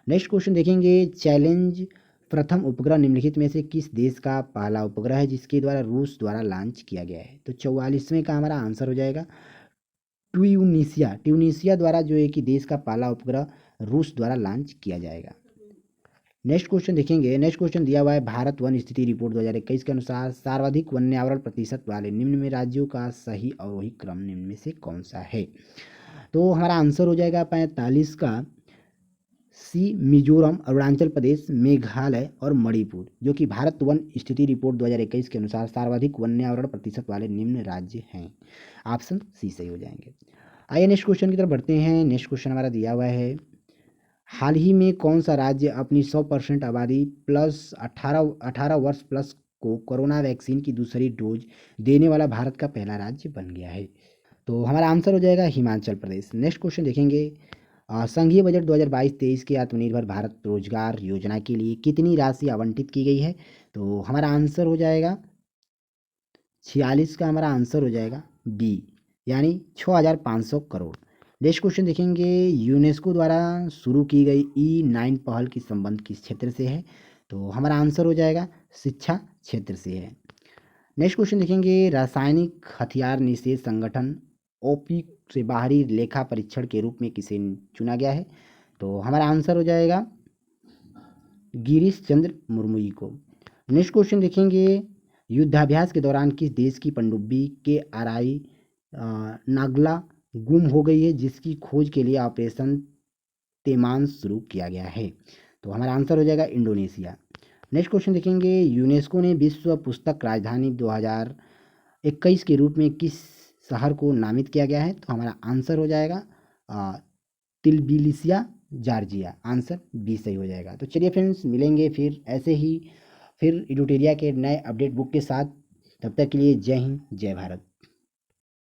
Next question देखेंगे। चैलेंज प्रथम उपग्रह निम्नलिखित में से किस देश का पहला उपग्रह है जिसके द्वारा रूस द्वारा लॉन्च किया गया है? तो 44वें का हमारा आंसर हो जाएगा ट्यूनीशिया द्वारा जो है कि देश का पहला उपग्रह रूस द्वारा लॉन्च किया जाएगा। नेक्स्ट क्वेश्चन देखेंगे। नेक्स्ट क्वेश्चन दिया हुआ है भारत वन स्थिति रिपोर्ट 2021 के अनुसार सर्वाधिक वन्यावरण प्रतिशत वाले निम्न में राज्यों का सही अवरोही क्रम निम्न में से कौन सा है? तो हमारा आंसर हो जाएगा 45 का सी मिजोरम, अरुणाचल प्रदेश, मेघालय और मणिपुर, जो कि भारत वन स्थिति रिपोर्ट 2021 के अनुसार सर्वाधिक वन्यावरण प्रतिशत वाले निम्न राज्य हैं। ऑप्शन सी सही हो जाएंगे। आइए नेक्स्ट क्वेश्चन की तरफ बढ़ते हैं। नेक्स्ट क्वेश्चन हमारा दिया हुआ है हाल ही में कौन सा राज्य अपनी 100% आबादी प्लस 18 वर्ष प्लस को कोरोना वैक्सीन की दूसरी डोज देने वाला भारत का पहला राज्य बन गया है? तो हमारा आंसर हो जाएगा हिमाचल प्रदेश। नेक्स्ट क्वेश्चन देखेंगे। संघीय बजट 2022-23 के आत्मनिर्भर भारत रोजगार योजना के लिए कितनी राशि आवंटित की गई है? तो हमारा आंसर हो जाएगा 46 का हमारा आंसर हो जाएगा बी, यानी 6500 करोड़। नेक्स्ट क्वेश्चन देखेंगे। यूनेस्को द्वारा शुरू की गई E9 पहल की संबंध किस क्षेत्र से है? तो हमारा आंसर हो जाएगा शिक्षा क्षेत्र से है। नेक्स्ट क्वेश्चन देखेंगे। रासायनिक हथियार निषेध संगठन ओपीक से बाहरी लेखा परीक्षण के रूप में किसे चुना गया है? तो हमारा आंसर हो जाएगा गिरीश चंद्र मुर्मू को। नेक्स्ट क्वेश्चन देखेंगे। युद्धाभ्यास के दौरान किस देश की पनडुब्बी के आरआई नागला गुम हो गई है जिसकी खोज के लिए ऑपरेशन तेमांस शुरू किया गया है? तो हमारा आंसर हो जाएगा इंडोनेशिया। नेक्स्ट क्वेश्चन देखेंगे। यूनेस्को ने विश्व पुस्तक राजधानी 2021 के रूप में किस शहर को नामित किया गया है? तो हमारा आंसर हो जाएगा तिलबिलिसिया जॉर्जिया, आंसर बी सही हो जाएगा। तो चलिए फ्रेंड्स, मिलेंगे फिर ऐसे ही फिर इडुटेरिया के नए अपडेट बुक के साथ। तब तक के लिए जय हिंद, जय भारत।